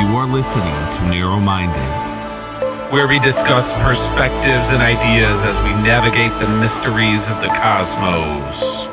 You are listening to NEUROMINDED, where we discuss perspectives and ideas as we navigate the mysteries of the cosmos.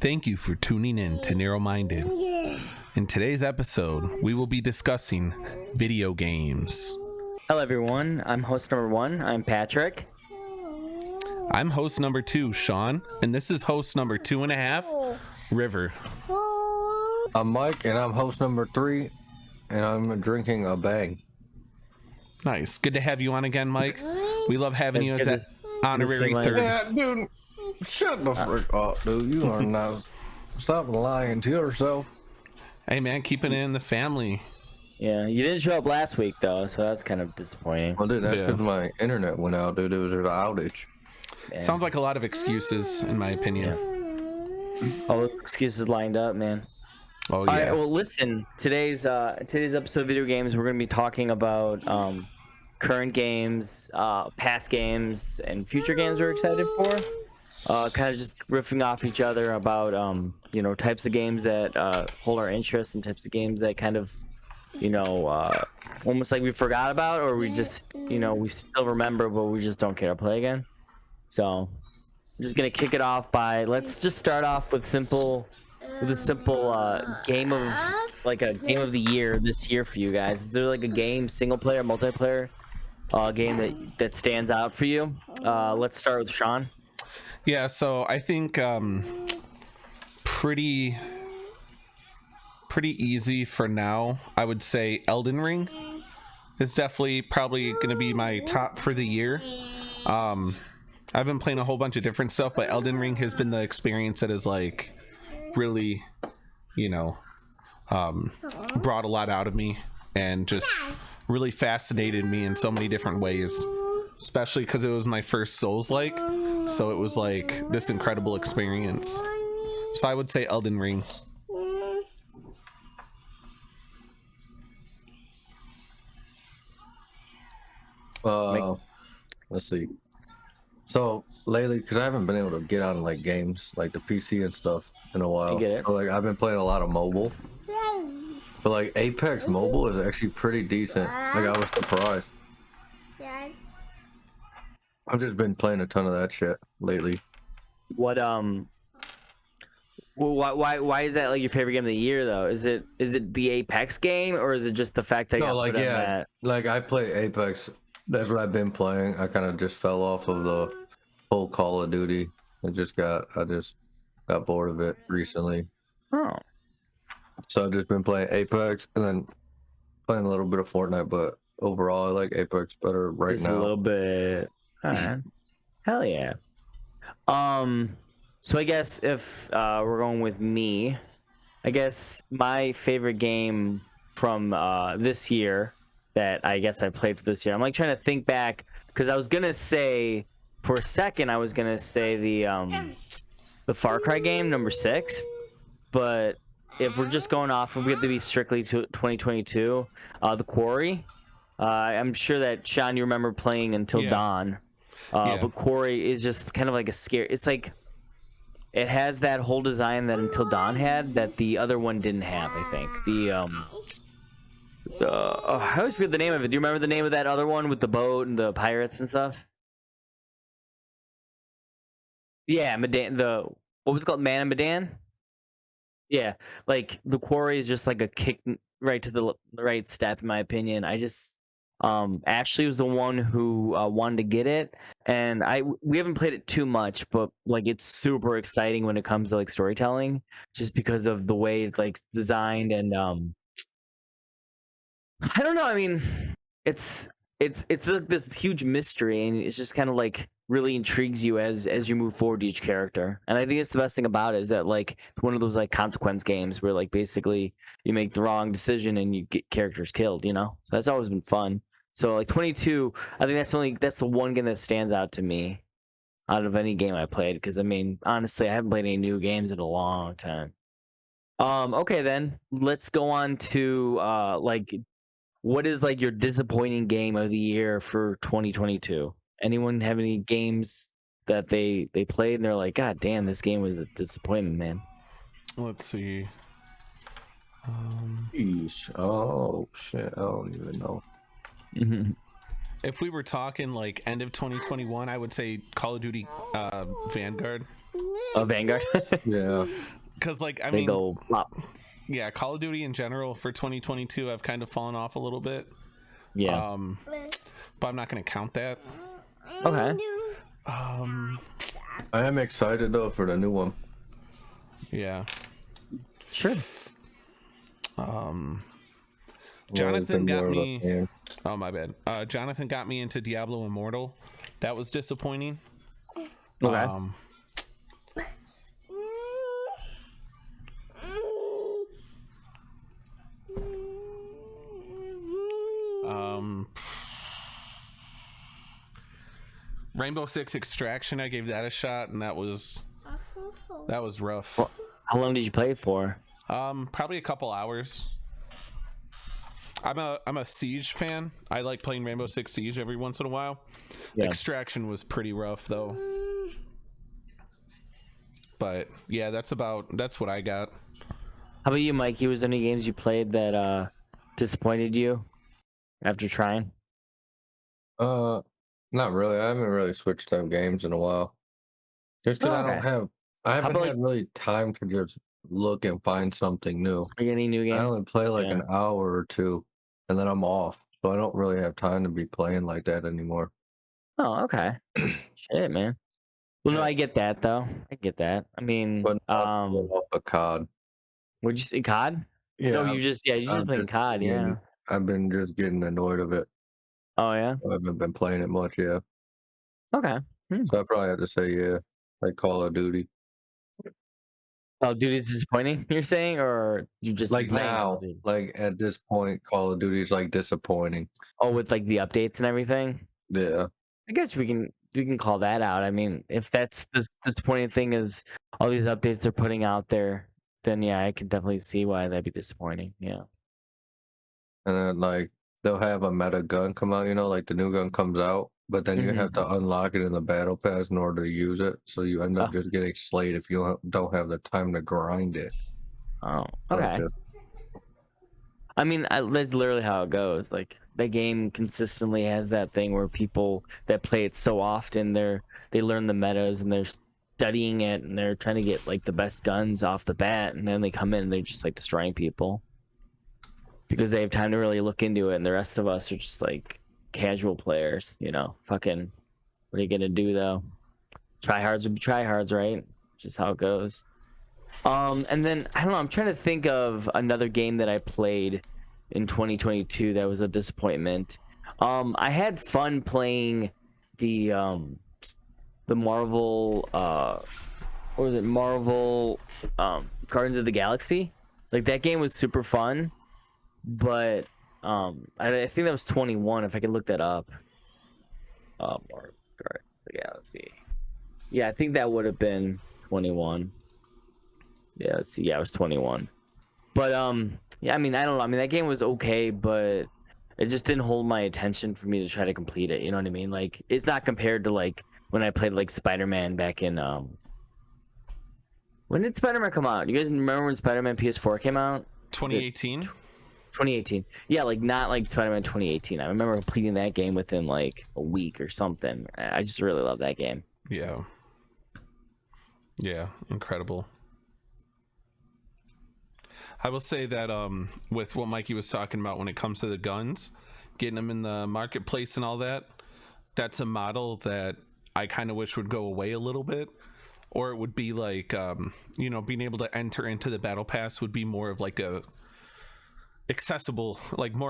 Thank you for tuning in to NEUROMINDED. In today's episode, we will be discussing video games. Hello everyone, I'm host number 1, I'm Patrick. I'm host number 2, Sean, and this is host number 2.5, River. I'm Mike, and I'm host number 3, and I'm drinking a bang. Nice. Good to have you on again, Mike. We love having you as an honorary third. Yeah, dude, shut the frick up, dude. You are not. Stop lying to yourself. Hey, man, keeping it in the family. Yeah, you didn't show up last week though, so that's kind of disappointing. Well, dude, that's because my internet went out, dude. It was an outage. Yeah. Sounds like a lot of excuses, in my opinion. All those excuses lined up, man. Oh, yeah. All right, well, listen. Today's episode of video games, we're going to be talking about current games, past games, and future games we're excited for. Kind of just riffing off each other about types of games that hold our interest and types of games that kind of almost like we forgot about, or we just we still remember but we just don't care to play again. So I'm just gonna kick it off by let's just start off with a simple game of the year this year for you guys. Is there like a game, single player, multiplayer game that stands out for you? Let's start with Sean. Yeah, so I think pretty easy for now. I would say Elden Ring is definitely probably going to be my top for the year. I've been playing a whole bunch of different stuff, but Elden Ring has been the experience that has like really, brought a lot out of me and just really fascinated me in so many different ways, especially because it was my first Souls-like. So it was like this incredible experience. So I would say Elden Ring. Let's see. So lately, because I haven't been able to get on like games like the PC and stuff in a while. I get it. So, like I've been playing a lot of mobile. But like Apex Mobile is actually pretty decent. Like I was surprised. I've just been playing a ton of that shit lately. What why is that like your favorite game of the year though? Is it the Apex game, or is it just the fact that like I play Apex. That's what I've been playing. I kind of just fell off of the whole Call of Duty. I just got bored of it recently. Oh. So I've just been playing Apex and then playing a little bit of Fortnite, but overall I like Apex better right Just now. a little bit. Alright. Hell yeah. So I guess if we're going with me, I guess my favorite game from this year that I guess I played for this year. I'm like trying to think back because I was gonna say for a second I was gonna say the Far Cry game number 6, but if we're just going off, if we have to be strictly to 2022, the Quarry. I'm sure that Sean, you remember playing Until Dawn. But Quarry is just kind of like a scare. It's like it has that whole design that Until Dawn had that the other one didn't have. I think I always forget the name of it. Do you remember the name of that other one with the boat and the pirates and stuff? Yeah, Medan. What was it called? Man and Medan. Yeah, like the Quarry is just like a kick right to the right step, in my opinion. I just Ashley was the one who wanted to get it, and we haven't played it too much, but like it's super exciting when it comes to like storytelling, just because of the way it's like designed, and I don't know. I mean, it's like this huge mystery, and it's just kind of like really intrigues you as you move forward to each character. And I think it's the best thing about it is that like it's one of those like consequence games where like basically you make the wrong decision and you get characters killed, you know? So that's always been fun. So like 22, I think that's the one game that stands out to me out of any game I played, because I mean, honestly, I haven't played any new games in a long time. Okay then, let's go on to like what is like your disappointing game of the year for 2022? Anyone have any games that they played and they're like, God damn, this game was a disappointment, man. Let's see. Yeesh. Oh shit! I don't even know. If we were talking like end of 2021, I would say Call of Duty Vanguard. Oh, Vanguard. Yeah. Because like I They mean, go plop. yeah, Call of Duty in general for 2022, I've kind of fallen off a little bit. Yeah. But I'm not going to count that. Okay. I am excited though for the new one. Yeah. Sure. Jonathan got More of a me. fan. Oh my bad. Jonathan got me into Diablo Immortal. That was disappointing. Okay. Rainbow Six Extraction, I gave that a shot, and that was rough. How long did you play it for? Probably a couple hours. I'm a Siege fan. I like playing Rainbow Six Siege every once in a while. Yeah. Extraction was pretty rough though. But yeah, that's what I got. How about you, Mikey? Was there any games you played that disappointed you after trying? Not really. I haven't really switched up games in a while. Just because Oh, okay. I haven't about, had really time to just look and find something new. Are you any new games? I only play like Yeah. an hour or two, and then I'm off. So I don't really have time to be playing like that anymore. Oh, okay. Shit, man. Well, no, I get that though. I get that. I mean, But off a COD. would you say COD? Yeah, No, you're just playing COD, yeah. I've been just getting annoyed of it. Oh yeah. I haven't been playing it much, yeah. Okay. So I probably have to say, yeah, like Call of Duty. Oh, dude, it's disappointing. You're saying, or you just Like playing Call now, of Duty? like at this point, Call of Duty is like disappointing. Oh, with like the updates and everything. Yeah. I guess we can call that out. I mean, if that's the disappointing thing is all these updates they're putting out there, then yeah, I can definitely see why that'd be disappointing. Yeah. And then like they'll have a meta gun come out, like the new gun comes out, but then you have to unlock it in the battle pass in order to use it. So you end up just getting slayed if you don't have the time to grind it. Oh, So okay. I mean, that's literally how it goes. Like the game consistently has that thing where people that play it so often, they learn the metas and they're studying it and they're trying to get like the best guns off the bat, and then they come in and they're just like destroying people because they have time to really look into it, and the rest of us are just like casual players, fucking what are you gonna do though? Tryhards would be tryhards, right? Just how it goes. And then I don't know, I'm trying to think of another game that I played in 2022 that was a disappointment. I had fun playing the Marvel what was it? Marvel Guardians of the Galaxy. Like that game was super fun, but I think that was 21 if I can look that up. Marvel Guardians of the Galaxy. Yeah, I think that would have been 21. Yeah, let's see. Yeah, it was 21. But yeah, I mean, I don't know. I mean, that game was okay, but it just didn't hold my attention for me to try to complete it. You know what I mean? Like, it's not compared to like when I played like Spider-Man back in when did Spider-Man come out? You guys remember when Spider-Man PS4 came out? 2018. 2018. Yeah, like not like Spider-Man 2018. I remember completing that game within like a week or something. I just really love that game. Yeah. Yeah, incredible. I will say that with what Mikey was talking about when it comes to the guns, getting them in the marketplace and all that, that's a model that I kind of wish would go away a little bit. Or it would be like, being able to enter into the battle pass would be more of like more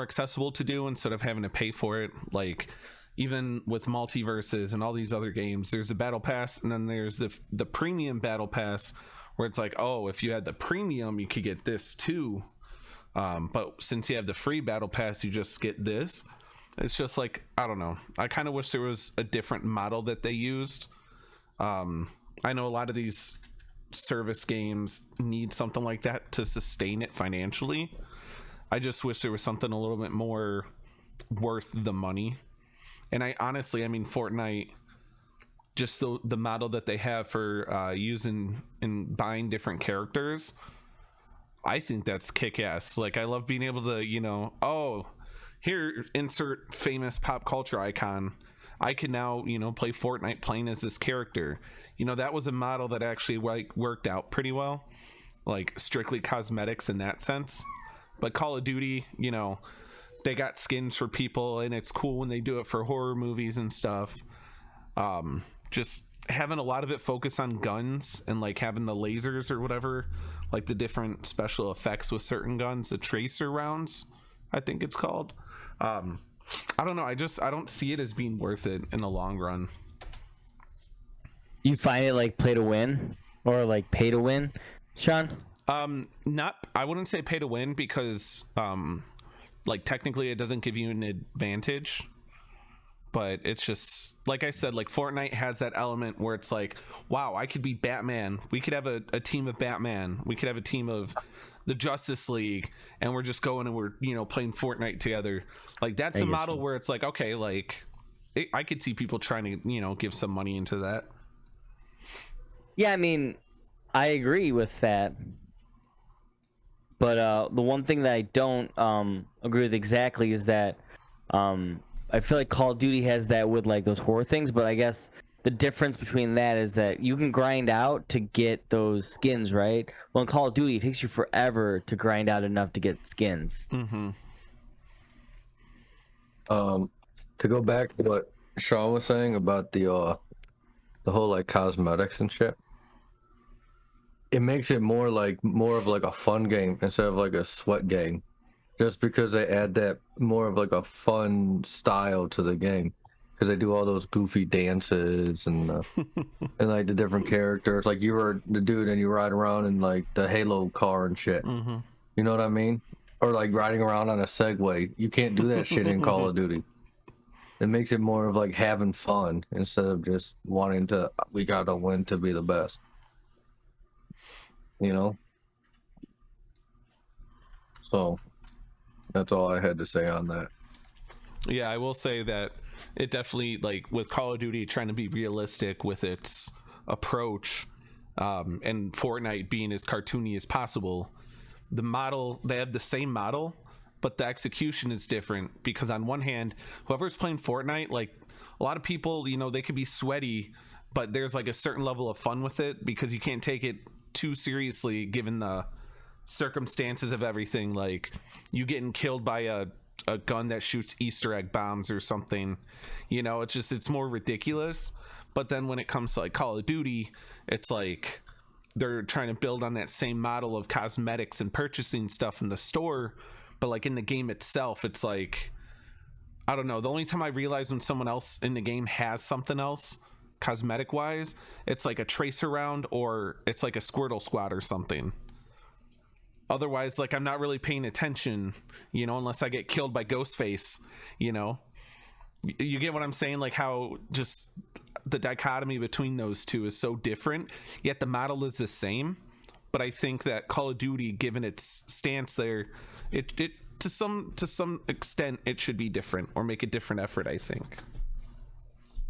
accessible to do instead of having to pay for it. Like even with multiverses and all these other games, there's a battle pass, and then there's the premium battle pass, where it's like, oh, if you had the premium, you could get this too. But since you have the free battle pass, you just get this. It's just like, I don't know. I kind of wish there was a different model that they used. I know a lot of these service games need something like that to sustain it financially. I just wish there was something a little bit more worth the money. And I honestly, I mean, Fortnite, just the model that they have for using and buying different characters, I think that's kick-ass. Like, I love being able to, you know, oh, here, insert famous pop culture icon. I can now, you know, play Fortnite playing as this character. You know, that was a model that actually like worked out pretty well, like strictly cosmetics in that sense. But Call of Duty, you know, they got skins for people, and it's cool when they do it for horror movies and stuff. Just having a lot of it focus on guns and like having the lasers or whatever, like the different special effects with certain guns, the tracer rounds, I think it's called. I don't know. I don't see it as being worth it in the long run. You find it like play to win or like pay to win, Sean? I wouldn't say pay to win, because like technically it doesn't give you an advantage, but it's just like I said, like Fortnite has that element where it's like, wow, I could be Batman, we could have a team of Batman, we could have a team of the Justice League, and we're just going and we're, you know, playing Fortnite together. Like, that's a model where it's like, okay, like I could see people trying to, you know, give some money into that. Yeah, I mean, I agree with that. But the one thing that I don't agree with exactly is that I feel like Call of Duty has that with like those horror things, but I guess the difference between that is that you can grind out to get those skins, right? Well, in Call of Duty, it takes you forever to grind out enough to get skins. Mm-hmm. To go back to what Sean was saying about the whole like cosmetics and shit, it makes it more of like a fun game instead of like a sweat game, just because they add that more of like a fun style to the game, because they do all those goofy dances and and like the different characters, like you were the dude and you ride around in like the Halo car and shit. Mm-hmm. You know what I mean? Or like riding around on a Segway. You can't do that shit in Call of Duty. It makes it more of like having fun instead of just wanting to, we gotta win to be the best. You know? So that's all I had to say on that. Yeah, I will say that it definitely, like with Call of Duty trying to be realistic with its approach, and Fortnite being as cartoony as possible, the model, they have the same model, but the execution is different, because on one hand, whoever's playing Fortnite, like a lot of people, you know, they could be sweaty, but there's like a certain level of fun with it, because you can't take it too seriously given the circumstances of everything. Like you getting killed by a gun that shoots Easter egg bombs or something, you know, it's more ridiculous. But then when it comes to like Call of Duty, it's like they're trying to build on that same model of cosmetics and purchasing stuff in the store, but like in the game itself, it's like, I don't know, the only time I realize when someone else in the game has something else cosmetic wise, it's like a tracer round or it's like a Squirtle squad or something. Otherwise, like, I'm not really paying attention, you know, unless I get killed by Ghostface, you know. You get what I'm saying? Like how just the dichotomy between those two is so different, yet the model is the same. But I think that Call of Duty, given its stance there, it to some extent it should be different or make a different effort, I think.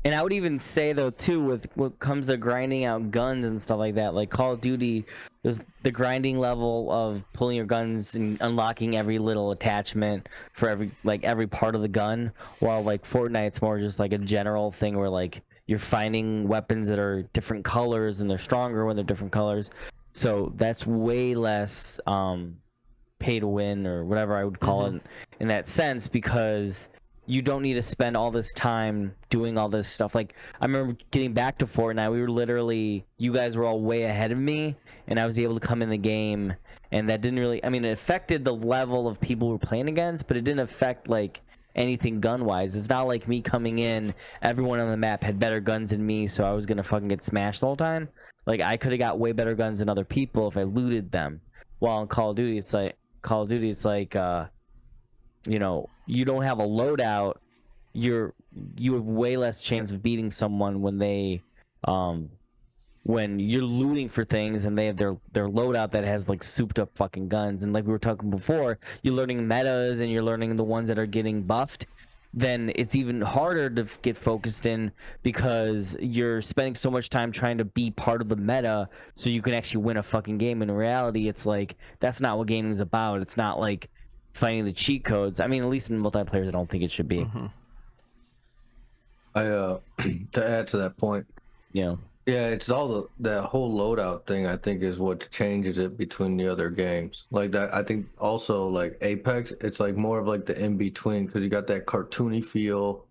And I would even say though too, with what comes to grinding out guns and stuff like that, like Call of Duty, there's the grinding level of pulling your guns and unlocking every little attachment for every part of the gun, while like Fortnite's more just like a general thing where like you're finding weapons that are different colors and they're stronger when they're different colors. So that's way less pay to win or whatever I would call it in that sense, because you don't need to spend all this time doing all this stuff. Like, I remember getting back to Fortnite, we were literally, you guys were all way ahead of me, and I was able to come in the game, and that didn't really, I mean, it affected the level of people we were playing against, but it didn't affect, like, anything gun wise. It's not like me coming in, everyone on the map had better guns than me, so I was gonna fucking get smashed the whole time. Like I could have got way better guns than other people if I looted them. While in Call of Duty, it's like you know, you don't have a loadout, you have way less chance of beating someone when you're looting for things and they have their loadout that has like souped up fucking guns. And like we were talking before, you're learning metas and you're learning the ones that are getting buffed, then it's even harder to get focused in because you're spending so much time trying to be part of the meta so you can actually win a fucking game. In reality, it's like that's not what gaming is about. It's not like finding the cheat codes. I mean, at least in multiplayer, I don't think it should be. To add to that point, You know, yeah, it's all that whole loadout thing. I think is what changes it between the other games. Like that, I think also like Apex, it's like more of like the in between because you got that cartoony feel.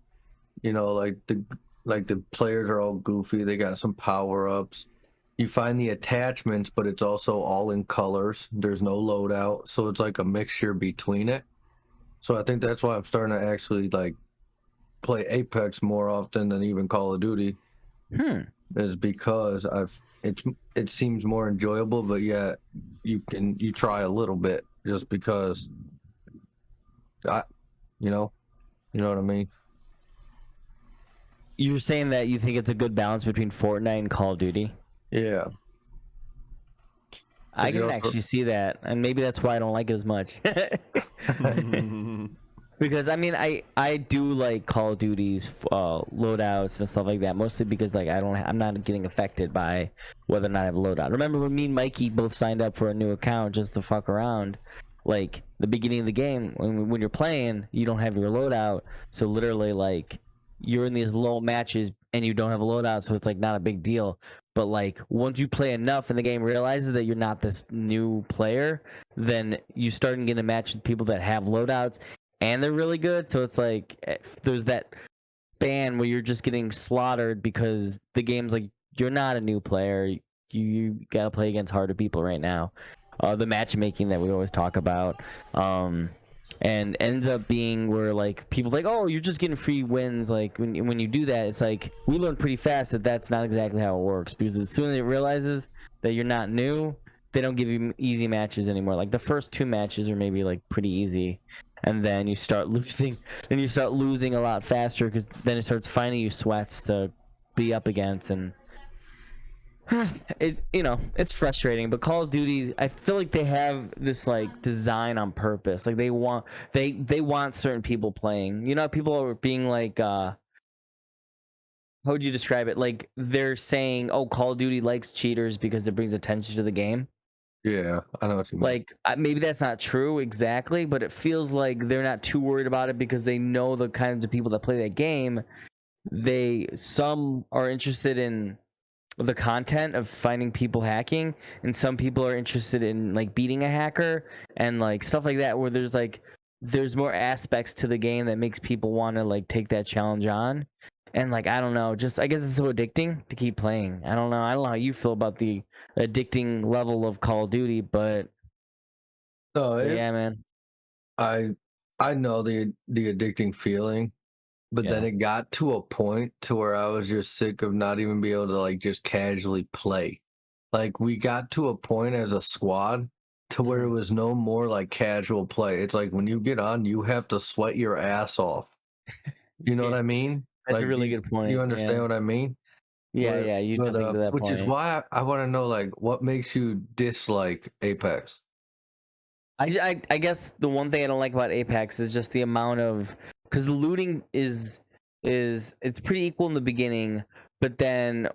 You know, like the players are all goofy. They got some power ups. You find the attachments, but it's also all in colors. There's no loadout, so it's like a mixture between it. So I think that's why I'm starting to actually like play Apex more often than even Call of Duty. Is because it seems more enjoyable, but yet you try a little bit just because you know what I mean. you're saying that you think it's a good balance between Fortnite and Call of Duty. Yeah, I can actually see that, and maybe that's why I don't like it as much. Because I mean, I do like Call of Duty's loadouts and stuff like that, mostly because like I'm not getting affected by whether or not I have a loadout. Remember when me and Mikey both signed up for a new account just to fuck around? Like the beginning of the game, when you're playing, you don't have your loadout, so literally like you're in these low matches and you don't have a loadout, so it's like not a big deal. But like once you play enough and the game realizes that you're not this new player, then you start getting a match with people that have loadouts and they're really good. So it's like there's that span where you're just getting slaughtered because the game's like you're not a new player. You gotta play against harder people right now. The matchmaking that we always talk about, and ends up being where like people like, oh, you're just getting free wins. Like when you do that, it's like we learn pretty fast that that's not exactly how it works, because as soon as it realizes that you're not new, they don't give you easy matches anymore. Like the first 2 matches are maybe like pretty easy, and then you start losing, a lot faster because then it starts finding you sweats to be up against. And it's frustrating. But Call of Duty, I feel like they have this like design on purpose. Like they want certain people playing. You know, people are being like, how would you describe it? Like they're saying, oh, Call of Duty likes cheaters because it brings attention to the game. Yeah, I know what you mean. Like maybe that's not true exactly, but it feels like they're not too worried about it because they know the kinds of people that play that game. Some are interested in the content of finding people hacking, and some people are interested in like beating a hacker and like stuff like that, where there's more aspects to the game that makes people want to like take that challenge on. And like I don't know, just I guess it's so addicting to keep playing. I don't know how you feel about the addicting level of Call of Duty, but yeah, man. I know the addicting feeling. But then it got to a point to where I was just sick of not even being able to like just casually play. Like we got to a point as a squad to where it was no more like casual play. It's like when you get on, you have to sweat your ass off. You know what I mean? That's like, a really good point. You understand what I mean? Yeah, you do think to that which point. Which is why I want to know like what makes you dislike Apex? I guess the one thing I don't like about Apex is just the amount of, because the looting is it's pretty equal in the beginning, but then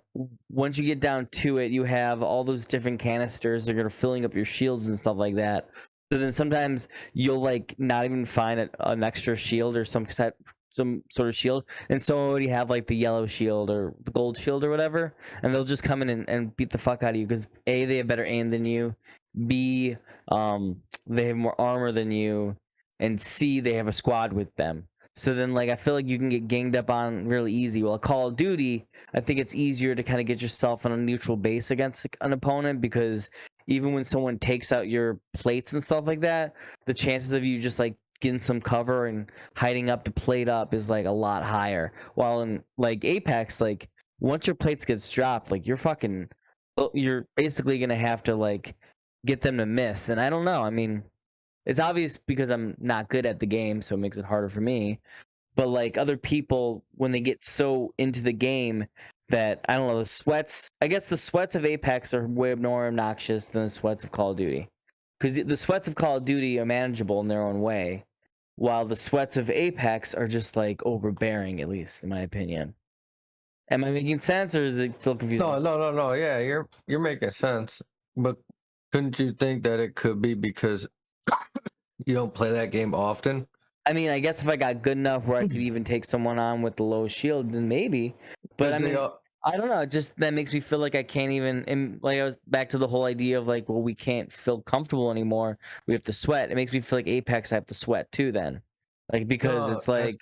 once you get down to it, you have all those different canisters that are filling up your shields and stuff like that. So then sometimes you'll like not even find an extra shield or some sort of shield, and so already have like the yellow shield or the gold shield or whatever, and they'll just come in and beat the fuck out of you because A, they have better aim than you, B, they have more armor than you, and C, they have a squad with them. So then like I feel like you can get ganged up on really easy. Well, Call of Duty, I think it's easier to kind of get yourself on a neutral base against an opponent, because even when someone takes out your plates and stuff like that, the chances of you just like getting some cover and hiding up to plate up is like a lot higher. While in like Apex, like once your plates gets dropped, like you're basically gonna have to like get them to miss. And I don't know. I mean, it's obvious because I'm not good at the game, so it makes it harder for me. But like other people, when they get so into the game that I don't know, I guess the sweats of Apex are way more obnoxious than the sweats of Call of Duty. Because the sweats of Call of Duty are manageable in their own way, while the sweats of Apex are just like overbearing, at least in my opinion. Am I making sense, or is it still confusing? No. Yeah, you're making sense. But couldn't you think that it could be because you don't play that game often? I mean, I guess if I got good enough where I could even take someone on with the low shield, then maybe. But I mean, I don't know. Just that makes me feel like I can't even. And like I was back to the whole idea of like, well, we can't feel comfortable anymore. We have to sweat. It makes me feel like Apex, I have to sweat too. Then, like because it's like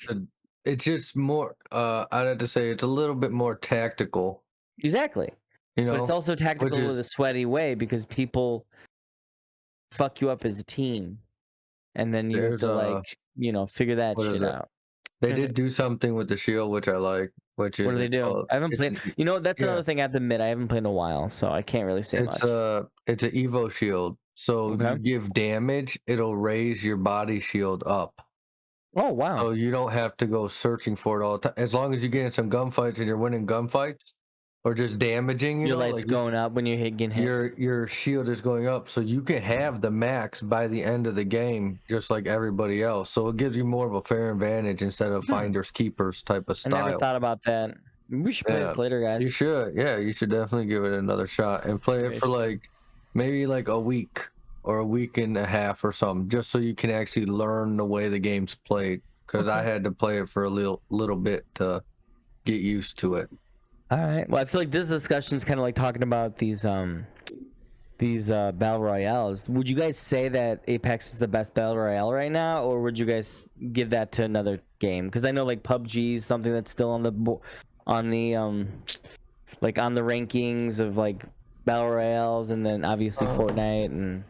it's just more. I'd have to say it's a little bit more tactical. Exactly. You know, but it's also tactical in a sweaty way because people fuck you up as a team, and then you have to like figure that shit out. They did do something with the shield, which I like. Which is what do they do? I haven't played. That's another thing I have to admit. I haven't played in a while, so I can't really say much. It's an Evo shield. So you give damage, it'll raise your body shield up. Oh wow! So you don't have to go searching for it all the time. As long as you get in some gunfights and you're winning gunfights, or just damaging, your light's going up when you're getting hit. Your shield is going up, so you can have the max by the end of the game, just like everybody else. So it gives you more of a fair advantage instead of finders keepers type of style. I never thought about that. We should play this later, guys. You should, you should definitely give it another shot and play it for like maybe like a week or a week and a half or something, just so you can actually learn the way the game's played. Because I had to play it for a little bit to get used to it. All right. Well, I feel like this discussion is kind of like talking about these battle royales. Would you guys say that Apex is the best battle royale right now, or would you guys give that to another game? Because I know like PUBG is something that's still on the like on the rankings of like battle royales, and then obviously Fortnite and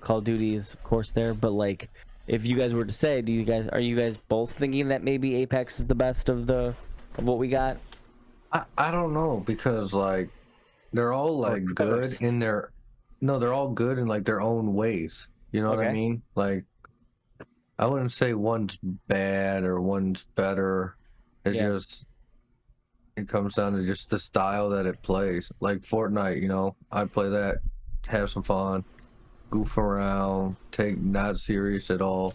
Call of Duty is of course there. But like, if you guys were to say, are you guys both thinking that maybe Apex is the best of what we got? I don't know, because like they're all like good in their they're all good in like their own ways. You know what I mean? Like I wouldn't say one's bad or one's better. It's just it comes down to just the style that it plays. Like Fortnite, I play that, have some fun, goof around, take not serious at all.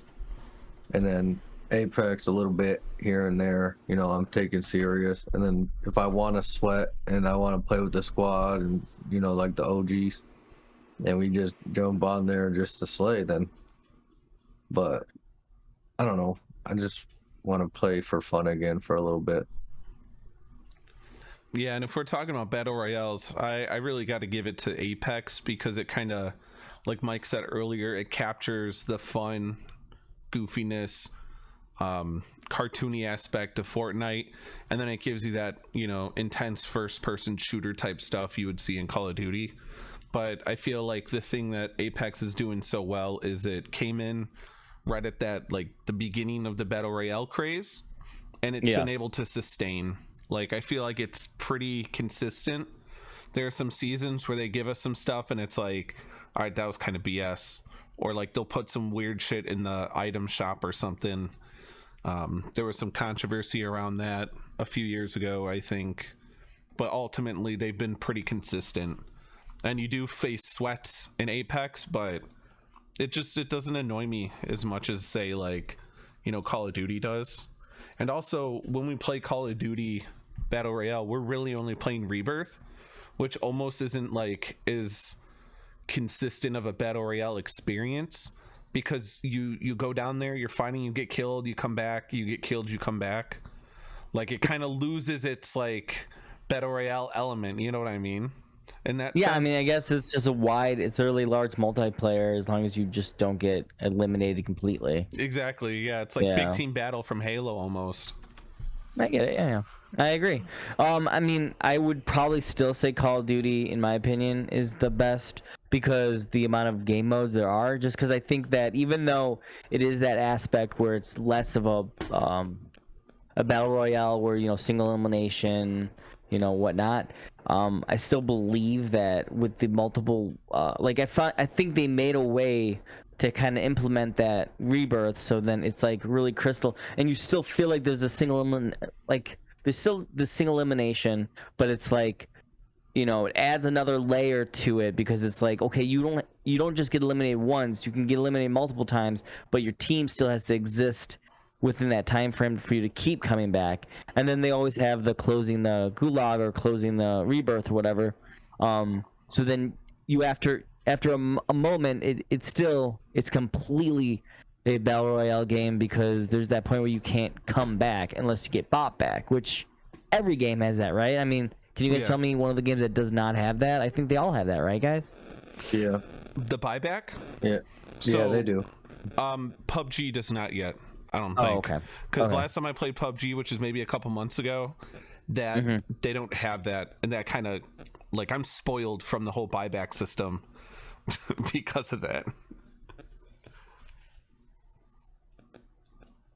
And then Apex a little bit here and there, I'm taking serious. And then if I want to sweat and I want to play with the squad and like the OGs, and we just jump on there just to slay, then. But I don't know, I just want to play for fun again for a little bit. Yeah, and if we're talking about battle royales, I really got to give it to Apex, because it kind of, like Mike said earlier, it captures the fun, goofiness, cartoony aspect of Fortnite, and then it gives you that intense first person shooter type stuff you would see in Call of Duty. But I feel like the thing that Apex is doing so well is it came in right at that, like the beginning of the battle royale craze, and it's been able to sustain. Like I feel like it's pretty consistent. There are some seasons where they give us some stuff and it's like, all right, that was kind of BS, or like they'll put some weird shit in the item shop or something. There was some controversy around that a few years ago, I think, but ultimately they've been pretty consistent. And you do face sweats in Apex, but it doesn't annoy me as much as say like Call of Duty does. And also when we play Call of Duty Battle Royale, we're really only playing Rebirth, which almost isn't like as consistent of a Battle Royale experience, because you go down there, you're fighting, you get killed, you come back, you get killed, you come back. Like it kind of loses its like Battle Royale element, you know what I mean? And that I mean, I guess it's just it's a really large multiplayer, as long as you just don't get eliminated completely. Exactly, yeah, it's like big team battle from Halo almost. I get it. Yeah, I agree. I mean, I would probably still say Call of Duty, in my opinion, is the best because the amount of game modes there are. Just because I think that even though it is that aspect where it's less of a battle royale where single elimination, whatnot. I still believe that with the multiple, I think they made a way to kind of implement that rebirth, so then it's like really crystal, and you still feel like there's a there's still the single elimination, but it's like, it adds another layer to it because it's like, okay, you don't just get eliminated once, you can get eliminated multiple times, but your team still has to exist within that time frame for you to keep coming back. And then they always have the closing the gulag or closing the rebirth or whatever. So then you after a moment, it's completely a battle royale game because there's that point where you can't come back unless you get bought back, which every game has that, right? I mean, can you guys tell me one of the games that does not have that? I think they all have that, right, guys? Yeah. The buyback? Yeah. Yeah, they do. PUBG does not yet. I don't think. Oh, okay. Because last time I played PUBG, which is maybe a couple months ago, that they don't have that, and that kind of like I'm spoiled from the whole buyback system because of that.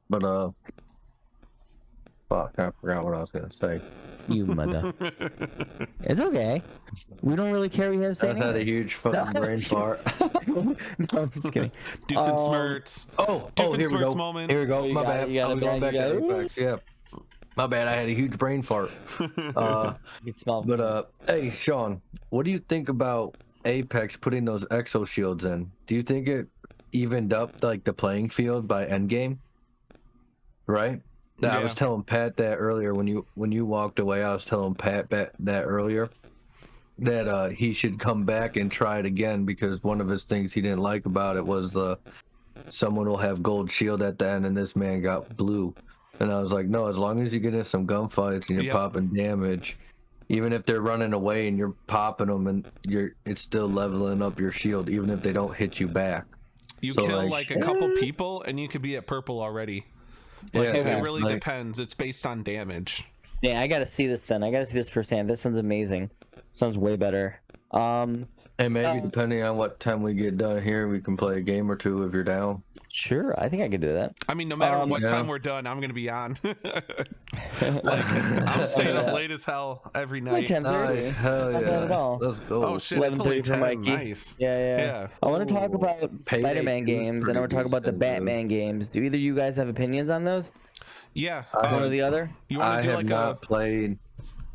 But fuck, I forgot what I was gonna say. You mother. It's okay. We don't really care what you have to say. I had a huge fucking brain fart. No, I'm just kidding. Doofenshmirtz. Here we Doofenshmirtz go. moment. Here we go. My bad. you got I was going back to Apex. Yeah. My bad. I had a huge brain fart. Hey, Sean, what do you think about Apex putting those exo shields in? Do you think it evened up like the playing field by endgame? Right. Yeah. I was telling Pat that earlier when you walked away. I was telling Pat that earlier that he should come back and try it again because one of his things he didn't like about it was someone will have gold shield at the end and this man got blue. And I was like, no, as long as you get in some gunfights and you're popping damage, even if they're running away and you're popping them and it's still leveling up your shield, even if they don't hit you back. You kill like a couple people and you could be at purple already. Like, it really depends. It's based on damage. Yeah, I gotta see this then. I gotta see this firsthand. This sounds amazing. Sounds way better. And maybe depending on what time we get done here, we can play a game or two if you're down. Sure, I think I could do that. I mean, no matter what time we're done, I'm gonna be on. I'm staying up late as hell every night. 10:30. Nice. Hell Not yeah. bad at all. Let's go. Oh shit, it's only 11:30 for 10. Mikey. Nice. Yeah. I want to talk about Payday Spider-Man 2 is games, and I want to talk pretty about the decent, Batman games. Do either of you guys have opinions on those? Yeah. One or the other? You want I to do have like not played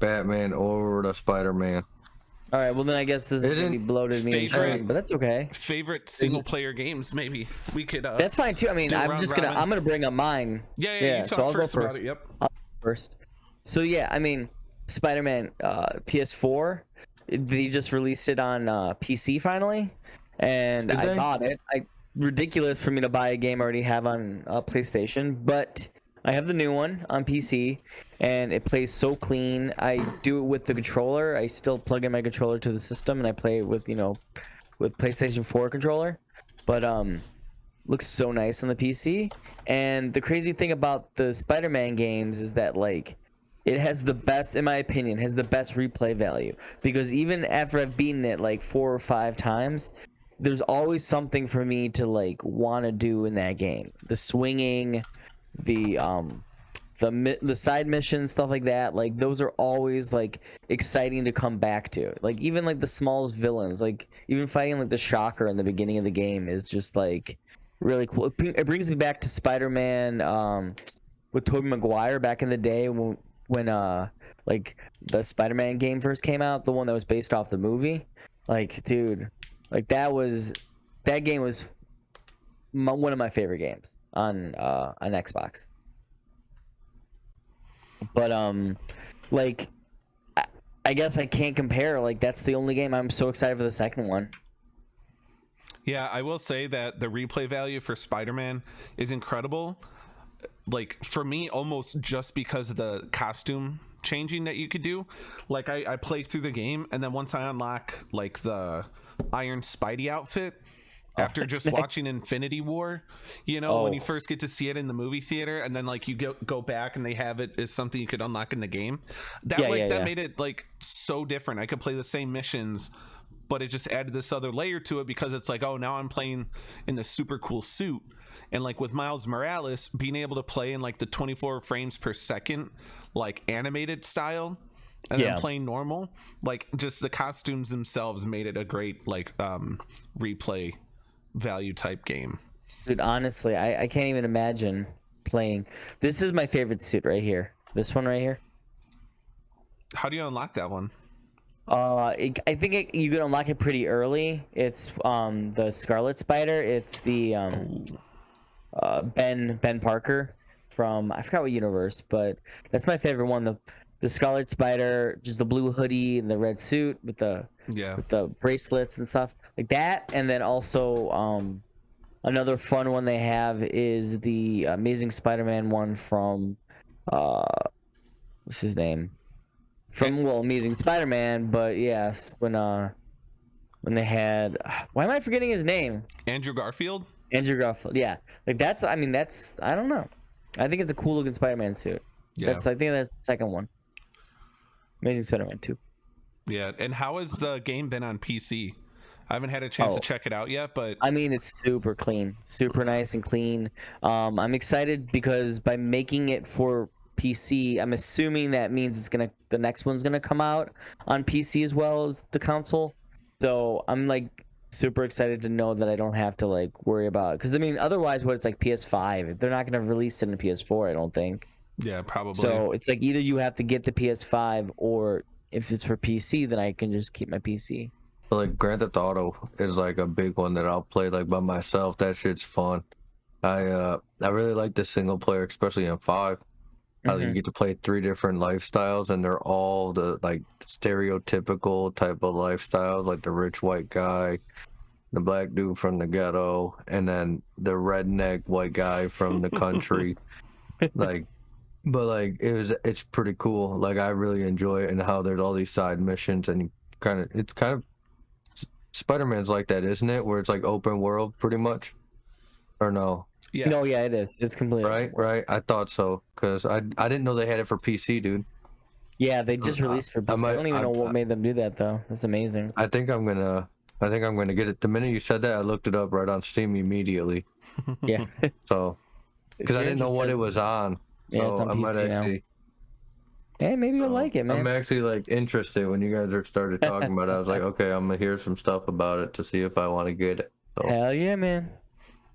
Batman or the Spider-Man. All right, well then I guess this is gonna be bloated me and favorite- Sean, but that's okay. favorite single player games? Maybe we could. That's fine too. I mean, do I'm round just robin. I'm gonna bring up mine. Yeah. You so talk I'll first go about first. it. Yep. I'll go first. So yeah, I mean, Spider-Man PS4. They just released it on PC finally, and Did I they? bought it. Ridiculous for me to buy a game I already have on PlayStation, but I have the new one on PC, and it plays so clean. I do it with the controller. I still plug in my controller to the system, and I play it with with PlayStation 4 controller. But looks so nice on the PC. And the crazy thing about the Spider-Man games is that like it has the best, in my opinion, has the best replay value, because even after I've beaten it like 4 or 5 times, there's always something for me to like want to do in that game. The swinging, the side missions, stuff like that, like those are always like exciting to come back to. Like even like the smallest villains, like even fighting like the Shocker in the beginning of the game is just like really cool. It brings me back to Spider-Man with Tobey Maguire back in the day when like the Spider-Man game first came out, the one that was based off the movie. Like dude, like that game was one of my favorite games on Xbox. But like I guess I can't compare. Like that's the only game I'm so excited for the second one. Yeah, I will say that the replay value for Spider-Man is incredible. Like for me, almost just because of the costume changing that you could do. Like I play through the game, and then once I unlock like the Iron Spidey outfit, after just watching Infinity War, when you first get to see it in the movie theater, and then like you go back and they have it as something you could unlock in the game. That made it like so different. I could play the same missions but it just added this other layer to it because it's like, oh, now I'm playing in this super cool suit. And like with Miles Morales, being able to play in like the 24 frames per second, like animated style, and then playing normal, like just the costumes themselves made it a great like replay value type game. Dude, honestly, I can't even imagine playing. This is my favorite suit right here. This one right here. How do you unlock that one? I think you can unlock it pretty early. It's the Scarlet Spider. It's the Ben Parker from, I forgot what universe, but that's my favorite one. The Scarlet Spider, just the blue hoodie and the red suit with the bracelets and stuff like that. And then also another fun one they have is the Amazing Spider-Man one from what's his name? From Amazing Spider-Man, but yes, when they had, why am I forgetting his name? Andrew Garfield, yeah. Like that's I don't know. I think it's a cool looking Spider-Man suit. Yeah. I think that's the second one. Amazing Spider-Man 2. Yeah, and how has the game been on PC? I haven't had a chance to check it out yet, but I mean, it's super clean, super nice and clean. I'm excited because by making it for PC, I'm assuming that means the next one's gonna come out on PC as well as the console. So I'm like super excited to know that I don't have to like worry about it. Because I mean, otherwise, what it's like PS5, they're not gonna release it in PS4, I don't think. Yeah, probably. So it's like either you have to get the PS5, or if it's for PC, then I can just keep my PC. Like Grand Theft Auto is like a big one that I'll play like by myself. That shit's fun. I really like the single player, especially in 5. You get to play 3 different lifestyles, and they're all the like stereotypical type of lifestyles, like the rich white guy, the black dude from the ghetto, and then the redneck white guy from the country. But it's pretty cool. Like I really enjoy it, and how there's all these side missions, and it's kind of Spider-Man's like that, isn't it? Where it's like open world pretty much, or no? Yeah. No, yeah, it is. It's completely right. I thought so, because I didn't know they had it for PC, dude. Yeah, they just released for PC. I don't even know what made them do that though. That's amazing. I think I'm gonna get it. The minute you said that, I looked it up right on Steam immediately. Yeah. So, because I didn't know what it was on. So yeah, it's on PC now. Hey, maybe you'll like it, man. I'm actually like interested when you guys started talking about it. I was like, okay, I'm gonna hear some stuff about it to see if I want to get it. So. Hell yeah, man.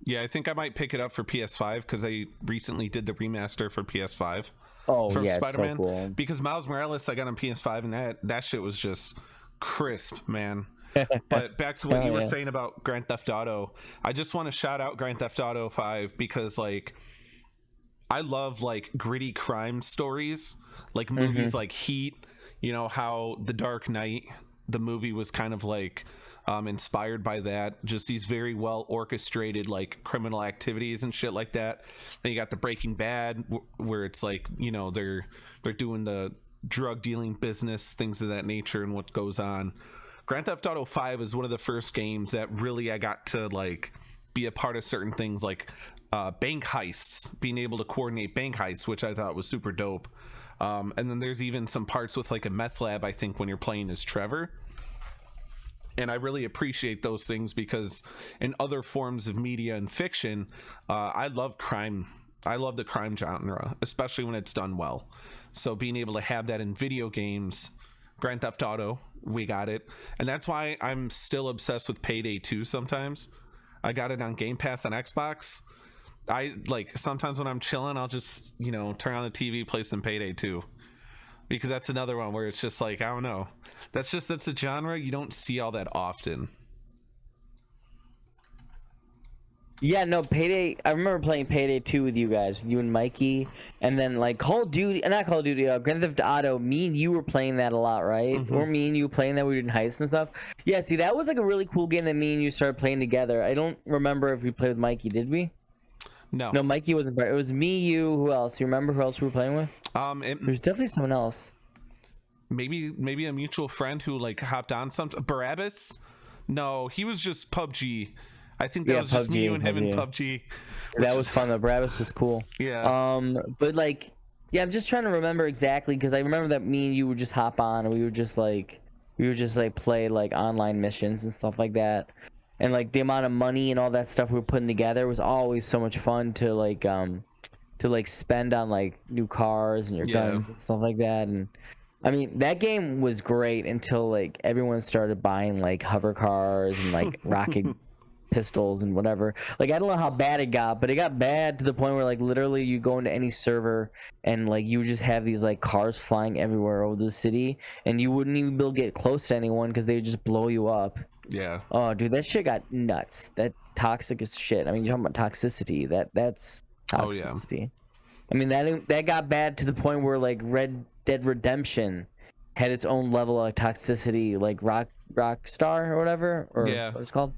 Yeah, I think I might pick it up for PS5 because they recently did the remaster for PS5. Oh, for yeah, Spider-Man. it's so cool. Because Miles Morales I got on PS5, and that shit was just crisp, man. But back to what you were saying about Grand Theft Auto, I just want to shout out Grand Theft Auto 5 because like I love like gritty crime stories, like movies like Heat, you know, how The Dark Knight, the movie was kind of like inspired by that, just these very well orchestrated like criminal activities and shit like that. Then you got the Breaking Bad where it's like, you know, they're doing the drug dealing business, things of that nature, and what goes on. Grand Theft Auto 5 is one of the first games that really I got to like be a part of certain things, like bank heists, being able to coordinate bank heists, which I thought was super dope. And then there's even some parts with like a meth lab, I think, when you're playing as Trevor. And I really appreciate those things because in other forms of media and fiction, I love crime. I love the crime genre, especially when it's done well. So being able to have that in video games, Grand Theft Auto, we got it. And that's why I'm still obsessed with Payday 2 sometimes. I got it on Game Pass on Xbox. I like sometimes when I'm chilling, I'll just, you know, turn on the TV, play some Payday 2. Because that's another one where it's just like, I don't know. That's a genre you don't see all that often. Yeah, no, Payday. I remember playing Payday 2 with you guys, with you and Mikey, and then like Call of Duty, not Call of Duty, Grand Theft Auto. Me and you were playing that a lot, right? Or me and you playing that, we were doing heists and stuff. Yeah, see, that was like a really cool game that me and you started playing together. I don't remember if we played with Mikey, did we? No, Mikey wasn't part. It was me, you. Who else? You remember who else we were playing with? There's definitely someone else. Maybe a mutual friend who like hopped on something. Barabbas? No, he was just PUBG. I think that was just me, you and him in PUBG. That was fun though. Barabbas was cool. Yeah. But like, yeah, I'm just trying to remember exactly because I remember that me and you would just hop on and we would just like we would just like play like online missions and stuff like that. And like the amount of money and all that stuff we were putting together was always so much fun to like spend on like new cars and your guns and stuff like that. And I mean, that game was great until like everyone started buying like hover cars and like rocket pistols and whatever. Like, I don't know how bad it got, but it got bad to the point where like literally you go into any server and like you just have these like cars flying everywhere over the city, and you wouldn't even be able to get close to anyone because they would just blow you up. Yeah. Oh, dude, that shit got nuts. That toxic as shit. I mean, you're talking about toxicity. That's toxicity. Oh, yeah. I mean, that got bad to the point where like Red Dead Redemption had its own level of toxicity, like Rockstar or whatever, or what it's called.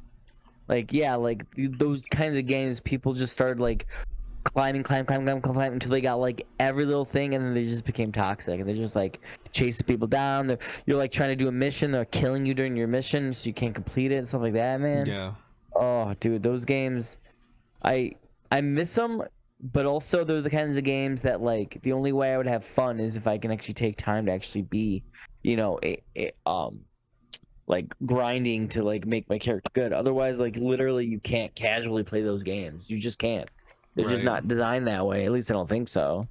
Like, yeah, like those kinds of games, people just started like climbing until they got like every little thing, and then they just became toxic, and they just like chasing people down. You're like trying to do a mission, they're killing you during your mission, so you can't complete it and stuff like that, man. Yeah. Oh, dude, those games, I miss them, but also they're the kinds of games that like the only way I would have fun is if I can actually take time to actually be, you know, like grinding to like make my character good. Otherwise, like literally you can't casually play those games. You just can't. They're just not designed that way. At least I don't think so.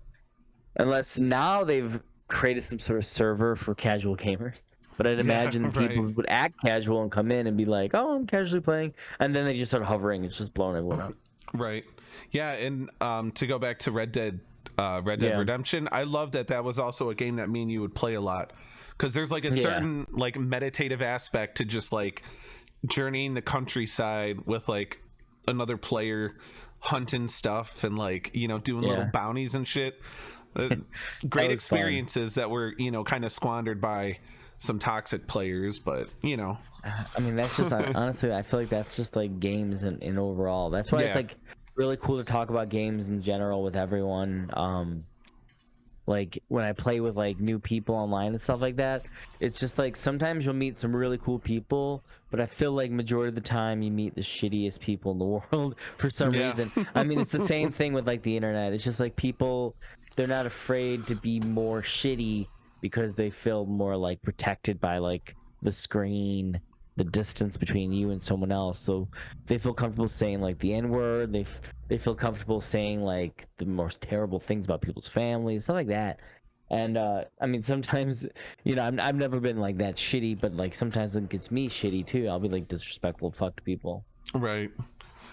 Unless now they've created some sort of server for casual gamers. But I'd imagine people would act casual and come in and be like, "Oh, I'm casually playing," and then they just start hovering. It's just blowing everyone up. Right. Yeah, and to go back to Red Dead Redemption, I love that was also a game that me and you would play a lot. Because there's like a certain like meditative aspect to just like journeying the countryside with like another player, hunting stuff and like, you know, doing little bounties and shit. Great experiences that were, you know, kind of squandered by some toxic players, but you know. I mean, that's just honestly, I feel like that's just like games in overall. That's why it's like really cool to talk about games in general with everyone. Like when I play with like new people online and stuff like that, it's just like sometimes you'll meet some really cool people, but I feel like majority of the time you meet the shittiest people in the world for some reason. I mean, it's the same thing with like the internet. It's just like people, they're not afraid to be more shitty because they feel more like protected by like the screen, the distance between you and someone else. So they feel comfortable saying like the N-word. They feel comfortable saying like the most terrible things about people's families, stuff like that. And I mean, sometimes, you know, I've never been like that shitty, but like sometimes it gets me shitty too. I'll be like disrespectful, fuck to people. Right.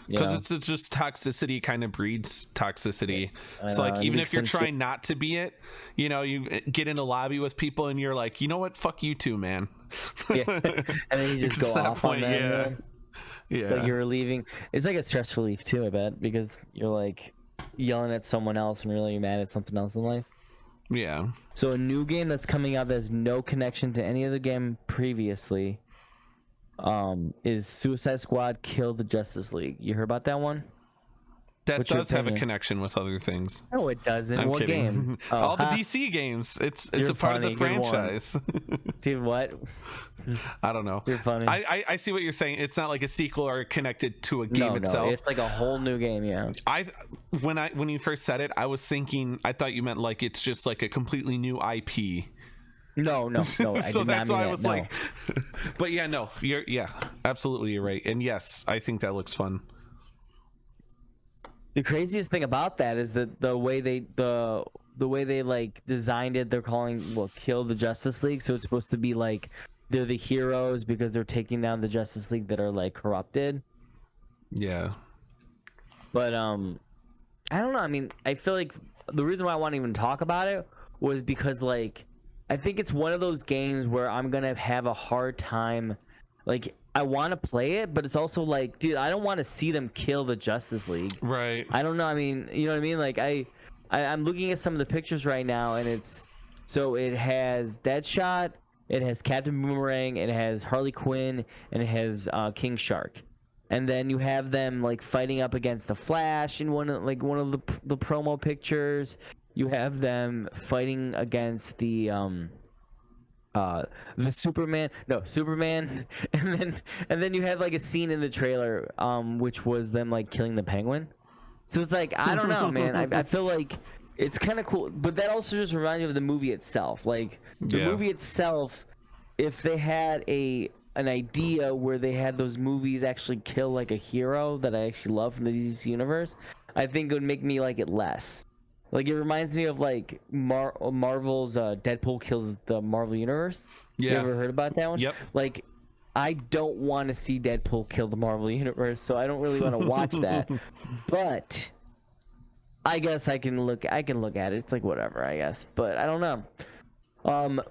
Because it's just toxicity kind of breeds toxicity. So like even if you're trying not to be it, you know, you get in a lobby with people and you're like, you know what, fuck you too, man. And then you just go off on them. It's like you're relieving. It's like a stress relief too, I bet, because you're like yelling at someone else and really mad at something else in life. Yeah. So a new game that's coming out that has no connection to any other game previously is Suicide Squad Kill the Justice League. You heard about that one? That does have a connection with other things. No, it doesn't. I'm what kidding. Game? Oh, all the DC games. It's a part of the franchise. Dude, what? I don't know. You're funny. I see what you're saying. It's not like a sequel or connected to a game itself. No, it's like a whole new game. Yeah. When you first said it, I was thinking. I thought you meant like it's just like a completely new IP. No. I so did that's not why mean I was like. But yeah, no, absolutely, you're right. And yes, I think that looks fun. The craziest thing about that is that the way they like designed it, they're calling Kill the Justice League. So it's supposed to be like they're the heroes because they're taking down the Justice League that are like corrupted. Yeah. But I don't know. I mean, I feel like the reason why I want to even talk about it was because like I think it's one of those games where I'm gonna have a hard time. Like, I want to play it, but it's also like, dude, I don't want to see them kill the Justice League. Right. I don't know. I mean, you know what I mean? Like, I'm looking at some of the pictures right now, and it has Deadshot, it has Captain Boomerang, it has Harley Quinn, and it has King Shark. And then you have them like fighting up against the Flash in one of the promo pictures. You have them fighting against the Superman, and then you had like a scene in the trailer, which was them like killing the Penguin. So it's like, I don't know, man. I feel like it's kind of cool, but that also just reminds me of the movie itself. Like the movie itself, if they had an idea where they had those movies actually kill like a hero that I actually love from the DC universe, I think it would make me like it less. Like, it reminds me of like Marvel's Deadpool kills the Marvel universe. You Yeah. ever heard about that one? Yep. Like, I don't want to see Deadpool kill the Marvel universe, so I don't really want to watch that. But I guess I can look at it. It's like whatever, I guess. But I don't know.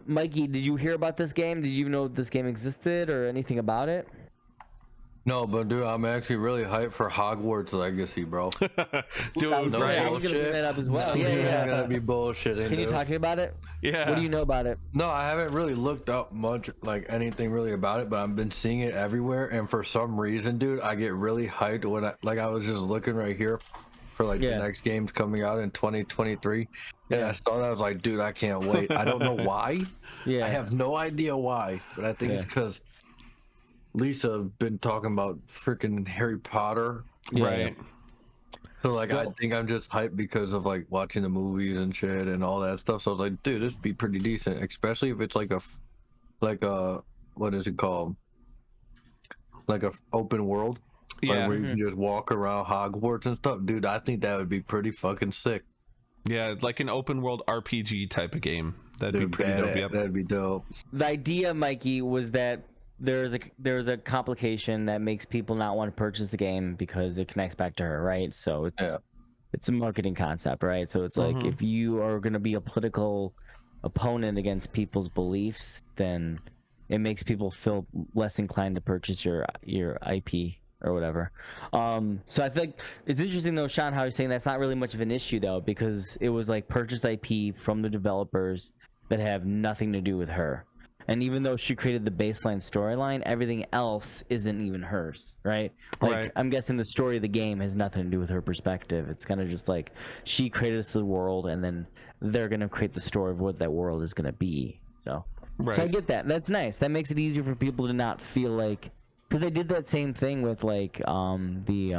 Mikey, did you hear about this game? Did you know this game existed or anything about it? No, but dude, I'm actually really hyped for Hogwarts Legacy, bro. Dude, I was No right? gonna bring that up as well. No, Yeah, dude, yeah. I'm gonna be bullshitting. Can you dude. talk to me about it? Yeah. What do you know about it? No, I haven't really looked up much, like anything really about it, but I've been seeing it everywhere, and for some reason, dude, I get really hyped when I was just looking right here for like the next games coming out in 2023, and I saw that, I was like, dude, I can't wait. I don't know why. Yeah. I have no idea why, but I think it's because Lisa been talking about freaking Harry Potter. Right. So like, I think I'm just hyped because of like watching the movies and shit and all that stuff. So I was like, dude, this would be pretty decent, especially if it's like a what is it called? Like a open world, like Yeah. where you can just walk around Hogwarts and stuff. Dude, I think that would be pretty fucking sick. Yeah, like an open world RPG type of game. That'd Dude, be pretty dope. Yep. that'd be dope. The idea, Mikey, was that there's a complication that makes people not want to purchase the game because it connects back to her, right? So it's a marketing concept, right? So it's like, if you are going to be a political opponent against people's beliefs, then it makes people feel less inclined to purchase your IP or whatever. So I think it's interesting though, Sean, how you're saying that's not really much of an issue though, because it was like purchase IP from the developers that have nothing to do with her. And even though she created the baseline storyline, everything else isn't even hers, right? Like, Right. I'm guessing the story of the game has nothing to do with her perspective. It's kind of just like she created this world, and then they're gonna create the story of what that world is gonna be. So I get that. That's nice. That makes it easier for people to not feel like, because they did that same thing with like they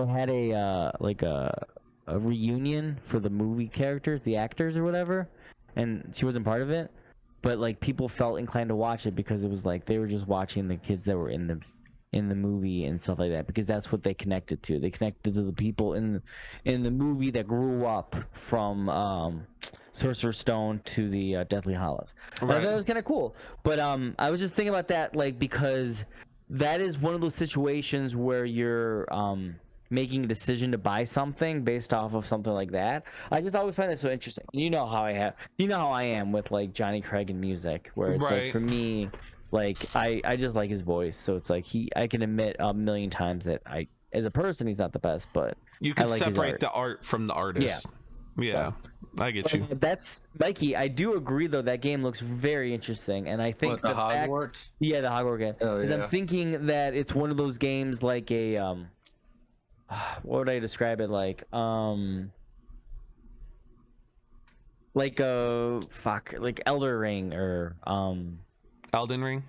had a reunion for the movie characters, the actors or whatever, and she wasn't part of it, but like people felt inclined to watch it because it was like they were just watching the kids that were in the movie and stuff like that, because that's what they connected to. They connected to the people in the movie that grew up from Sorcerer's Stone to the Deathly Hallows. Right. That was kind of cool. But I was just thinking about that, like, because that is one of those situations where you're making a decision to buy something based off of something like that. I just always find that so interesting. You know how I am with like Johnny Craig and music, where it's like, for me, like I just like his voice, so it's like I can admit a million times that as a person he's not the best, but You can I like separate the art from the artist. Yeah. I get you. That's Mikey. I do agree though. That game looks very interesting, and I think What, the Hogwarts? the Hogwarts game. Oh, Because I'm thinking that it's one of those games like a what would I describe it like? Like a like Elder Ring or Elden Ring.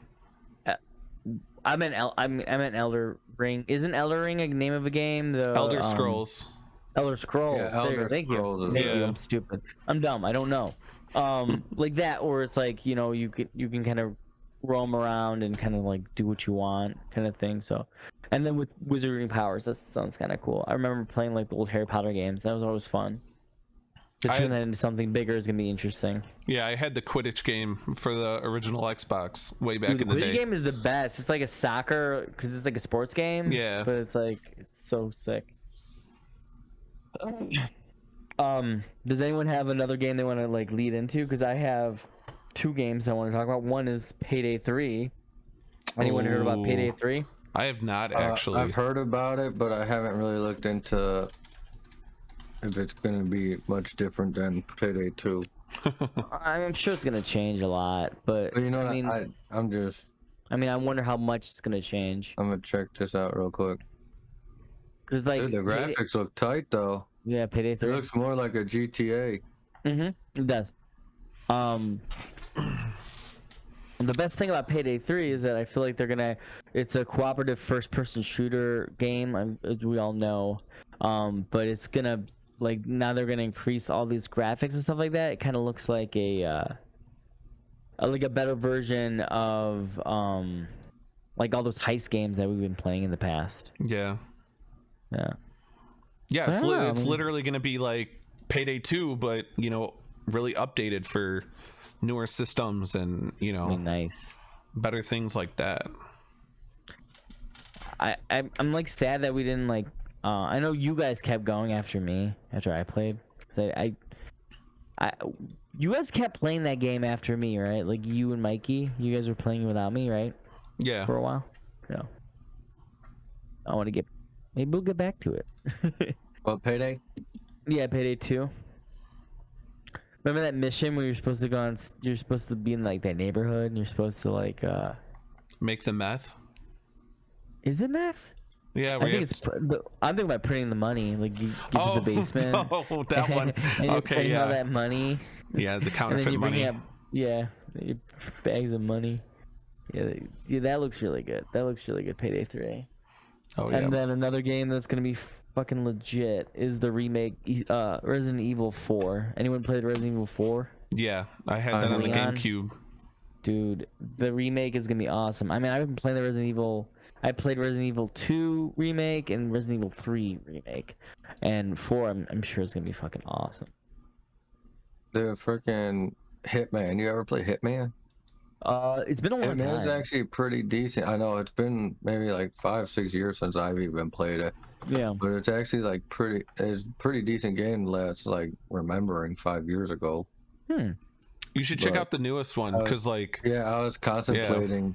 I meant Elder Ring. Isn't Elder Ring a name of a game? The Elder Scrolls. Elder Scrolls. Yeah, There you go. Elder Thank you. Scrolls is- Thank you. Yeah. I'm stupid. I'm dumb. I don't know. Like that, or it's like, you know, you can kind of roam around and kind of like do what you want, kind of thing. So, and then with wizarding powers, that sounds kind of cool. I remember playing like the old Harry Potter games. That was always fun. To turn that into something bigger is gonna be interesting. Yeah, I had the Quidditch game for the original Xbox way back in the The day. Quidditch game is the best. It's like a soccer, because it's like a sports game. Yeah. But it's like, it's so sick. Does anyone have another game they want to like lead into? Because I have two games I want to talk about. One is Payday 3. Anyone heard about Payday 3? I have not actually. I've heard about it, but I haven't really looked into if it's gonna be much different than Payday 2. I'm sure it's gonna change a lot, but But you know, I mean, I wonder how much it's gonna change. I'm gonna check this out real quick. Cause like Dude, the graphics look tight though. yeah, Payday It 3. looks more like a GTA. It does. The best thing about Payday 3 is that I feel like it's a cooperative first-person shooter game, as we all know. But it's gonna, like, now they're gonna increase all these graphics and stuff like that. It kind of looks like like a better version of like all those heist games that we've been playing in the past. Yeah. Yeah. Yeah, it's, I it's mean, literally going to be like Payday 2, but, you know, really updated for newer systems and, you know, nice. better things like that. I'm like sad that we didn't like. I know you guys kept going after me after I played. 'Cause you guys kept playing that game after me, right? Like you and Mikey, you guys were playing without me, right? Yeah. For a while. Yeah. I want to get. Maybe we'll get back to it. What, Payday? Yeah, Payday 2. Remember that mission where you're supposed to go on? You're supposed to be in like that neighborhood, and you're supposed to like. Make the meth. Is it meth? Yeah, I think it's. I'm thinking about printing the money. Like you get to the basement. Oh, that one. And you're Okay, printing all yeah. that money. Yeah, the And then counterfeit you bring money. up, bags of money. Yeah, that looks really good. That looks really good. Payday 3. Oh, yeah. And then another game that's gonna be fucking legit is the remake, Resident Evil 4. Anyone played Resident Evil 4? Yeah, I had that on the Leon? GameCube. Dude, the remake is gonna be awesome. I mean, I've been playing the Resident Evil. I played Resident Evil 2 remake and Resident Evil 3 remake, and 4. I'm sure it's gonna be fucking awesome. The freaking Hitman. You ever play Hitman? It's been a long Hitman's time. actually pretty decent. I know it's been maybe like 5-6 years since I've even played it, Yeah. but it's actually like it's pretty decent game that's like remembering 5 years ago. You should check But out the newest one because, like, Yeah, I was contemplating.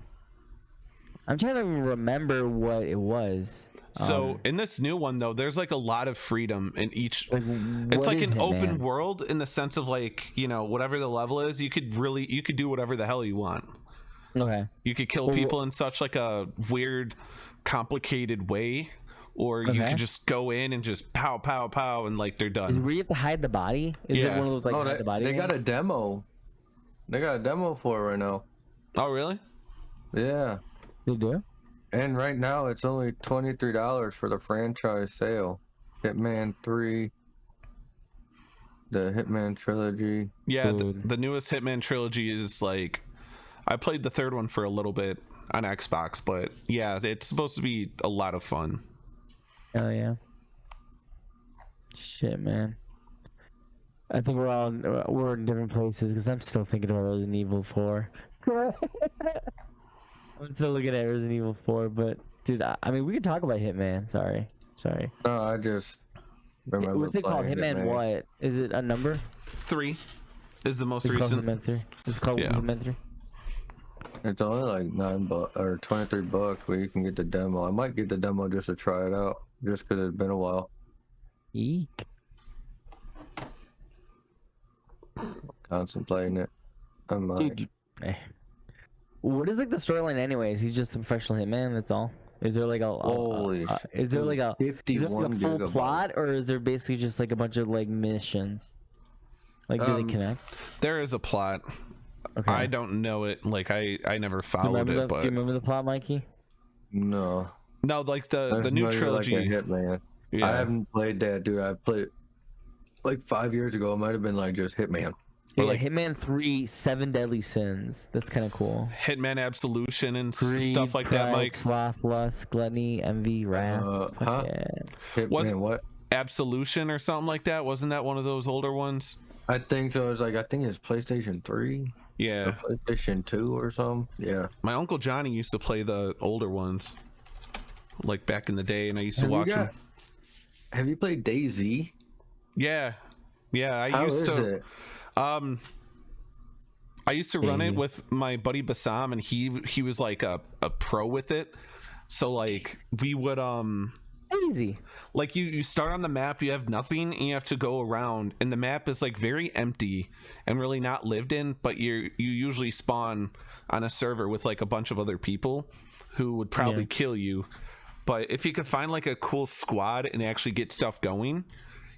I'm trying to remember what it was. so in this new one though, there's like a lot of freedom in each. It's what like is an open Hitman? world in the sense of like, you know, whatever the level is, you could do whatever the hell you want. Okay. You could kill people in such like a weird, complicated way, or you Okay. could just go in and just pow, pow, pow, and like they're Is it done. where you have to hide the body? Is it Yeah. one of those like Oh, hide the body? they got games? a demo. They got a demo for it right now. Oh, really? Yeah, They do. and right now it's only $23 for the franchise sale. Hitman 3, the Hitman trilogy. Yeah, Dude. the newest Hitman trilogy is like, I played the third one for a little bit on Xbox, but yeah, it's supposed to be a lot of fun. Hell yeah. Shit, man. I think we're in different places because I'm still thinking about Resident Evil 4. I'm still looking at Resident Evil 4, but dude, I mean, we could talk about Hitman. Sorry. No, I just remember. What's it called? playing Hitman what? Is it a number? 3 is the most It's called recent. Hitman 3. It's called Yeah. Hitman 3. It's only like $9 or $23 where you can get the demo. I might get the demo just to try it out, just because it's been a while. Eek. Contemplating it. I might. Dude, what is like the storyline anyways? He's just a professional hitman, that's all. Is there like Holy is there like a 51 full gigabytes. plot, or is there basically just like a bunch of like missions? Like do they connect? There is a plot. Okay. I don't know it. Like I never followed do you it, but remember the plot, Mikey? No. no, like the That's new not even trilogy. Like a Hitman. Yeah. I haven't played that, dude. I played like 5 years ago. It might have been like just Hitman. Yeah, like- Hitman 3: 7 Deadly Sins. That's kind of cool. Hitman Absolution and Greed, stuff like that, pride, Mike. sloth, lust, gluttony, envy, wrath. Fuck Huh? yeah. Hitman, Was- what? Absolution or something like that. Wasn't that one of those older ones? I think so. It's like, I think it's PlayStation 3 Yeah. or PlayStation 2 or something. Yeah. My uncle Johnny used to play the older ones, like back in the day, and I used to Have you watch them. got- Have you played DayZ? Yeah, I How used is to. it? I used to run it with my buddy Bassam, and he was like a pro with it. So like we would Easy. like you start on the map, you have nothing, and you have to go around, and the map is like very empty and really not lived in, but you usually spawn on a server with like a bunch of other people who would probably kill you. But if you could find like a cool squad and actually get stuff going,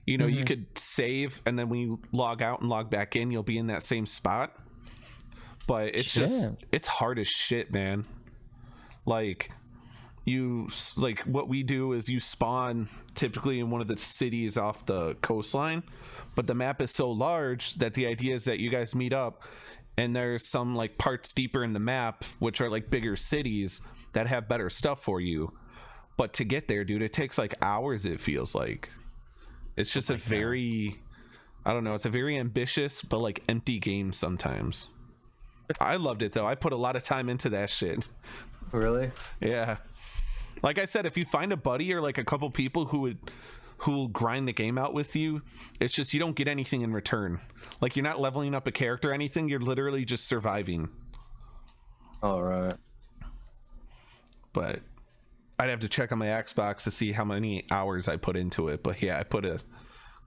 you know, you could save, and then when you log out and log back in, you'll be in that same spot. But it's just, it's hard as shit, man. Like what we do is you spawn typically in one of the cities off the coastline, but the map is so large that the idea is that you guys meet up and there's some like parts deeper in the map which are like bigger cities that have better stuff for you. But to get there, dude, it takes like hours. It feels like it's just very, I don't know, it's a very ambitious but like empty game sometimes. I loved it though. I put a lot of time into that shit. Really? Yeah. Like I said, if you find a buddy or like a couple people who will grind the game out with you, it's just you don't get anything in return. Like you're not leveling up a character or anything. You're literally just surviving. All right. But I'd have to check on my Xbox to see how many hours I put into it. But yeah, I put a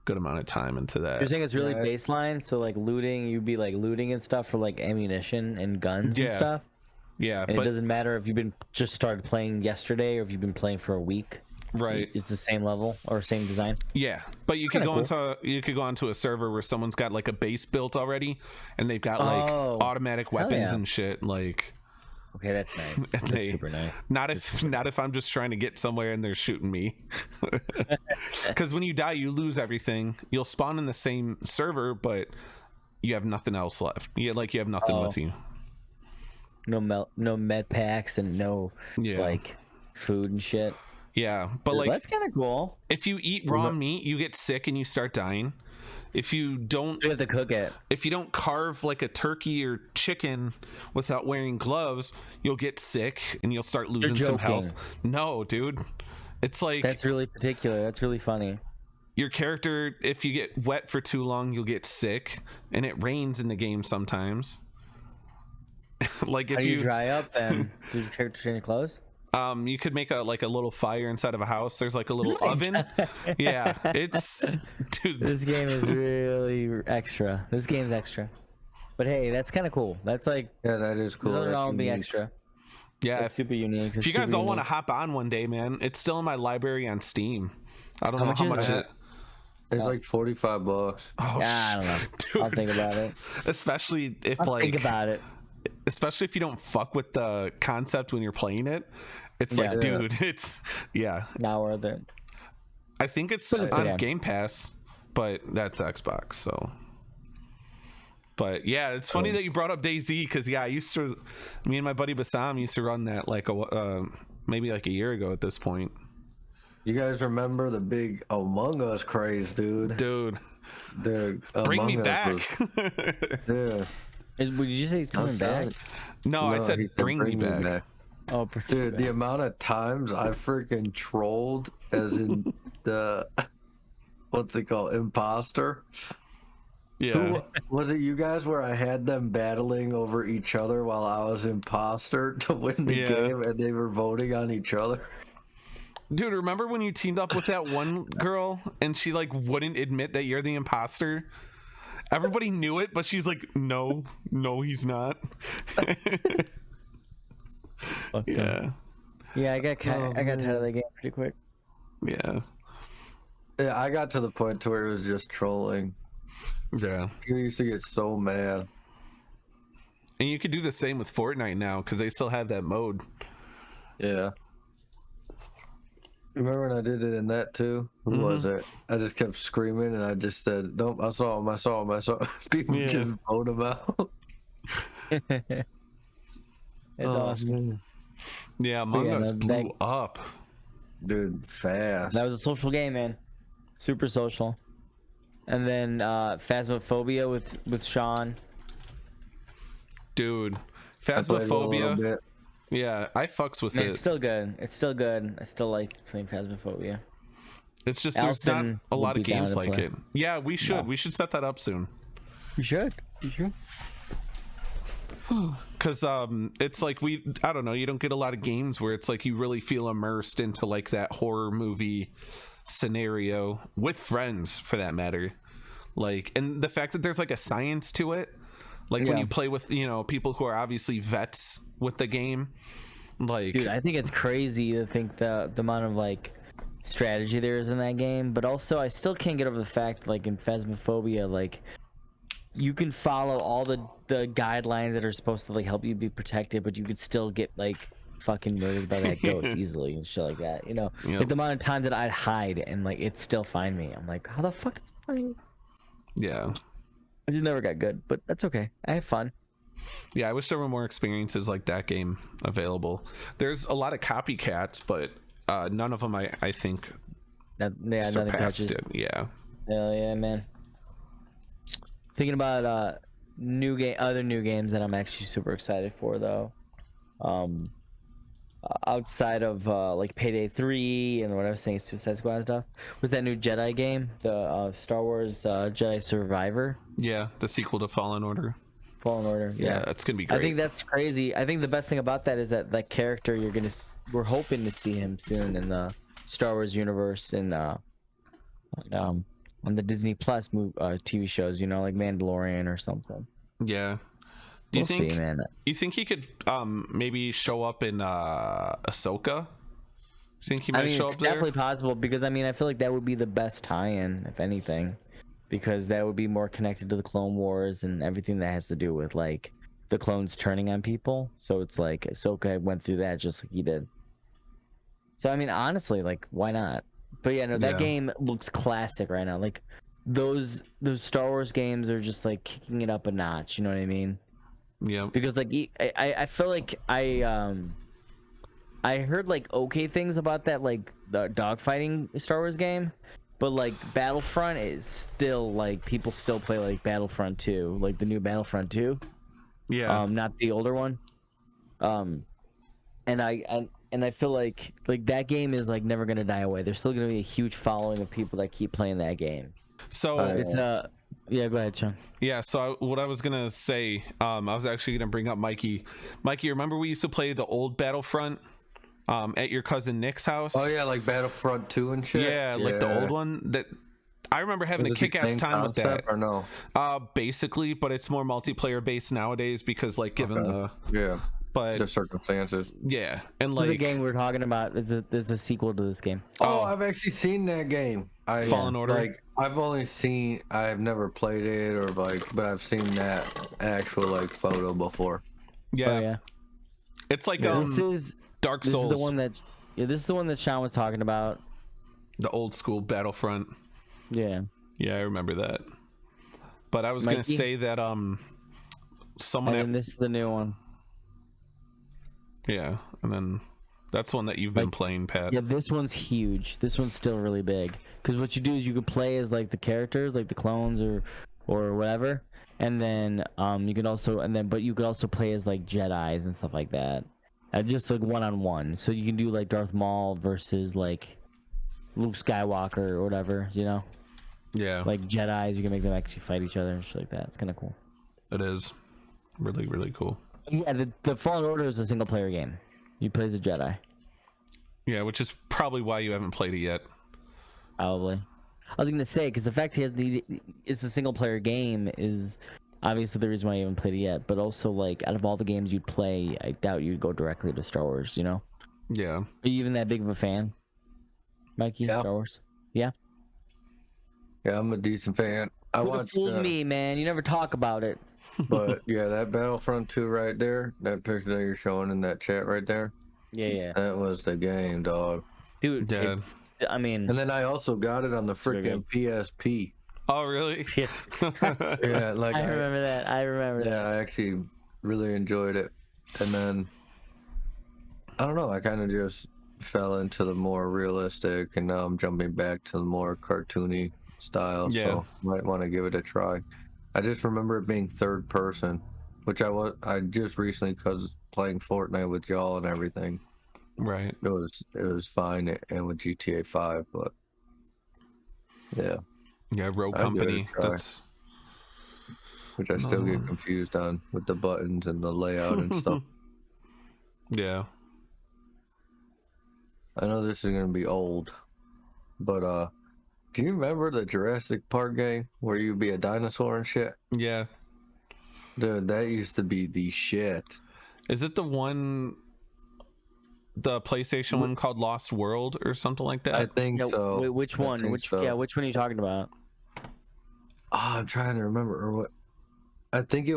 good amount of time into that. You're saying it's really baseline, so like looting, you'd be like looting and stuff for like ammunition and guns and stuff. Yeah, and but it doesn't matter if you've been just started playing yesterday or if you've been playing for a week. Right, it's the same level or same design. Yeah, but you could go onto a server where someone's got like a base built already, and they've got like automatic weapons and shit. Like, okay, that's nice. That's super nice. Not if I'm just trying to get somewhere and they're shooting me. Because when you die, you lose everything. You'll spawn in the same server, but you have nothing else left. You have nothing with you. No med packs and no like food and shit. Yeah, but like that's kind of cool. If you eat raw meat, you get sick and you start dying. If you don't, you have to cook it. If you don't carve like a turkey or chicken without wearing gloves, you'll get sick and you'll start losing some health. No, dude, it's like that's really particular. That's really funny. Your character, if you get wet for too long, you'll get sick, and it rains in the game sometimes. Like if you dry up, and does your character change clothes? You could make a little fire inside of a house. There's like a little oven. Yeah, it's dude. This game is really extra. This game's extra. But hey, that's kind of cool. That's like that is cool. Nothing wrong with being extra. Yeah, it's super unique. If you guys all want to hop on one day, man, it's still in my library on Steam. I don't know how much it. It's like $45. Oh, yeah, I don't know. Dude. I'll think about it. Especially if think about it. Especially if you don't fuck with the concept when you're playing it. It's like, dude, it's not worth it. I think it's on Game Pass, but that's Xbox. So, but yeah, it's funny that you brought up DayZ because I used to, me and my buddy Bassam used to run that like maybe like a year ago at this point. You guys remember the big Among Us craze, dude? Dude, bring me back. Did you say he's coming back? No, I said bring me back. Oh, dude, the amount of times I freaking trolled as in the what's it called, imposter. Yeah. Was it you guys where I had them battling over each other while I was imposter to win the game and they were voting on each other? Dude, remember when you teamed up with that one girl and she like wouldn't admit that you're the imposter? Everybody knew it, but she's like, no, he's not. Yeah, I got tired of the game pretty quick. Yeah, I got to the point to where it was just trolling. Yeah, you used to get so mad. And you could do the same with Fortnite now because they still have that mode. Yeah. Remember when I did it in that too? Who was it? I just kept screaming and I just said, "Nope, I saw him." People just vote him out. It's awesome. Man. Yeah, Among Us blew up. Dude, fast. That was a social game, man. Super social. And then Phasmophobia with Sean. Dude, Phasmophobia. Yeah, I fucks with it. It's still good. I still like playing Phasmophobia. It's just there's not a lot of games like it. Yeah, we should. No. We should set that up soon. You should. Because it's like I don't know, you don't get a lot of games where it's like you really feel immersed into like that horror movie scenario with friends, for that matter. Like, and the fact that there's like a science to it, like when you play with people who are obviously vets with the game. Like, dude, I think it's crazy to think the amount of like strategy there is in that game, but also I still can't get over the fact, like in Phasmophobia, like you can follow all the guidelines that are supposed to like help you be protected, but you could still get like fucking murdered by that ghost easily and shit like that. Like the amount of times that I'd hide and like it'd still find me. I'm like, how the fuck does it find me? Yeah. I just never got good, but that's okay. I have fun. Yeah, I wish there were more experiences like that game available. There's a lot of copycats, but none of them I think Nothing surpassed catches. it. Yeah. Hell yeah, man. Thinking about other new games that I'm actually super excited for though. Outside of like Payday 3 and what I was saying, Suicide Squad stuff, was that new Jedi game, the Star Wars Jedi Survivor. Yeah, the sequel to Fallen Order. Fallen Order. Yeah, that's gonna be great. I think that's crazy. I think the best thing about that is that character we're hoping to see him soon in the Star Wars universe and on the Disney Plus TV shows, you know, like Mandalorian or something. Yeah. Do you We'll think see, man. you think he could maybe show up in Ahsoka? Think he might show it's up there? definitely possible because I feel like that would be the best tie-in, if anything, because that would be more connected to the Clone Wars and everything that has to do with like the clones turning on people. So it's like Ahsoka went through that just like he did. So honestly, like why not? But yeah, no, that game looks classic right now. Like those Star Wars games are just like kicking it up a notch. You know what I mean? Yeah. Because like I feel like I heard like okay things about that, like the dogfighting Star Wars game, but like Battlefront is still like people still play like Battlefront 2, like the new Battlefront 2. Yeah. Not the older one. And I feel like that game is like never gonna die away. There's still gonna be a huge following of people that keep playing that game. So It's yeah, go ahead, Sean. yeah, so what I was gonna say, I was actually gonna bring up Mikey. Mikey, remember we used to play the old Battlefront at your cousin Nick's house? Oh yeah, like Battlefront 2 and shit. Yeah, like the old one. That I remember having a kick-ass time with that. Or no? Basically, but it's more multiplayer based nowadays because like given the the circumstances. Yeah, and like the game we're talking about is a sequel to this game. Oh, I've actually seen that game. Fallen Order. Like I've never played it or but I've seen that actual like photo before. Yeah. Oh, yeah. It's like This is Dark Souls. This is the one that this is the one that Sean was talking about. The old school Battlefront. Yeah. Yeah, I remember that. But I was gonna say that someone. And then this is the new one. Yeah, and then that's one that you've been playing, Pat. Yeah, this one's huge. This one's still really big because what you do is you could play as like the characters, like the clones or whatever, and then you could also but you could also play as like Jedis and stuff like that, just like one-on-one. So you can do like Darth Maul versus like Luke Skywalker or whatever, you know? Yeah. Like Jedis, you can make them actually fight each other and shit like that. It's kind of cool. It is really, really cool. Yeah, the Fallen Order is a single player game. You play as a Jedi. Yeah, which is probably why you haven't played it yet. Probably. I was gonna say because the fact it's a single player game is obviously the reason why you haven't played it yet. But also, like, out of all the games you'd play, I doubt you'd go directly to Star Wars. You know? Yeah. Are you even that big of a fan, Mikey? Yeah. Star Wars? Yeah. Yeah, I'm a decent fan. I watched. Fooled me, man. You never talk about it. But yeah, that Battlefront 2 right there, that picture that you're showing in that chat right there. Yeah. That was the game, dog. Dude, Yeah. and then I also got it on the freaking PSP. Oh, really? shit. Yeah, like I remember that. Yeah, I actually really enjoyed it. And then I don't know, I kind of just fell into the more realistic, and now I'm jumping back to the more cartoony style. Yeah. So might want to give it a try. I just remember it being third person, which I just recently, because playing Fortnite with y'all and everything. Right. It was fine, and with GTA 5, but yeah. Yeah, Rogue I'd give it a Company. try. That's Which I still get confused on with the buttons and the layout and stuff. Yeah. I know this is gonna be old, but do you remember the Jurassic Park game where you'd be a dinosaur and shit? Yeah. Dude, that used to be the shit. Is it the PlayStation one called Lost World or something like that? I think so. Wait, which one? Which one are you talking about? I'm trying to remember or what. I think it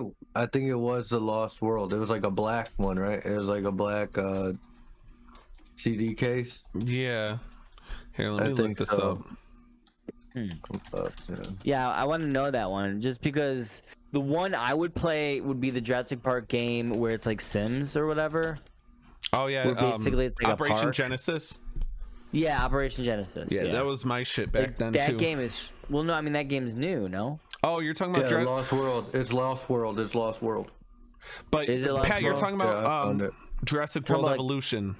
was the Lost World. It was like a black one, right? It was like a black CD case. Yeah. Here, let me look this up. Yeah, I want to know that one just because the one I would play would be the Jurassic Park game where it's like Sims or whatever. Oh yeah, Where basically it's like a Operation park. Genesis. Yeah, Operation Genesis. Yeah, Yeah, that was my shit back then that too. game is no, I mean that game's new. No. Oh, you're talking about Lost World. It's Lost World. It's Lost World. But Is it Lost Pat, you're World? talking Yeah, I about found it. Jurassic Talking World about, like, Evolution.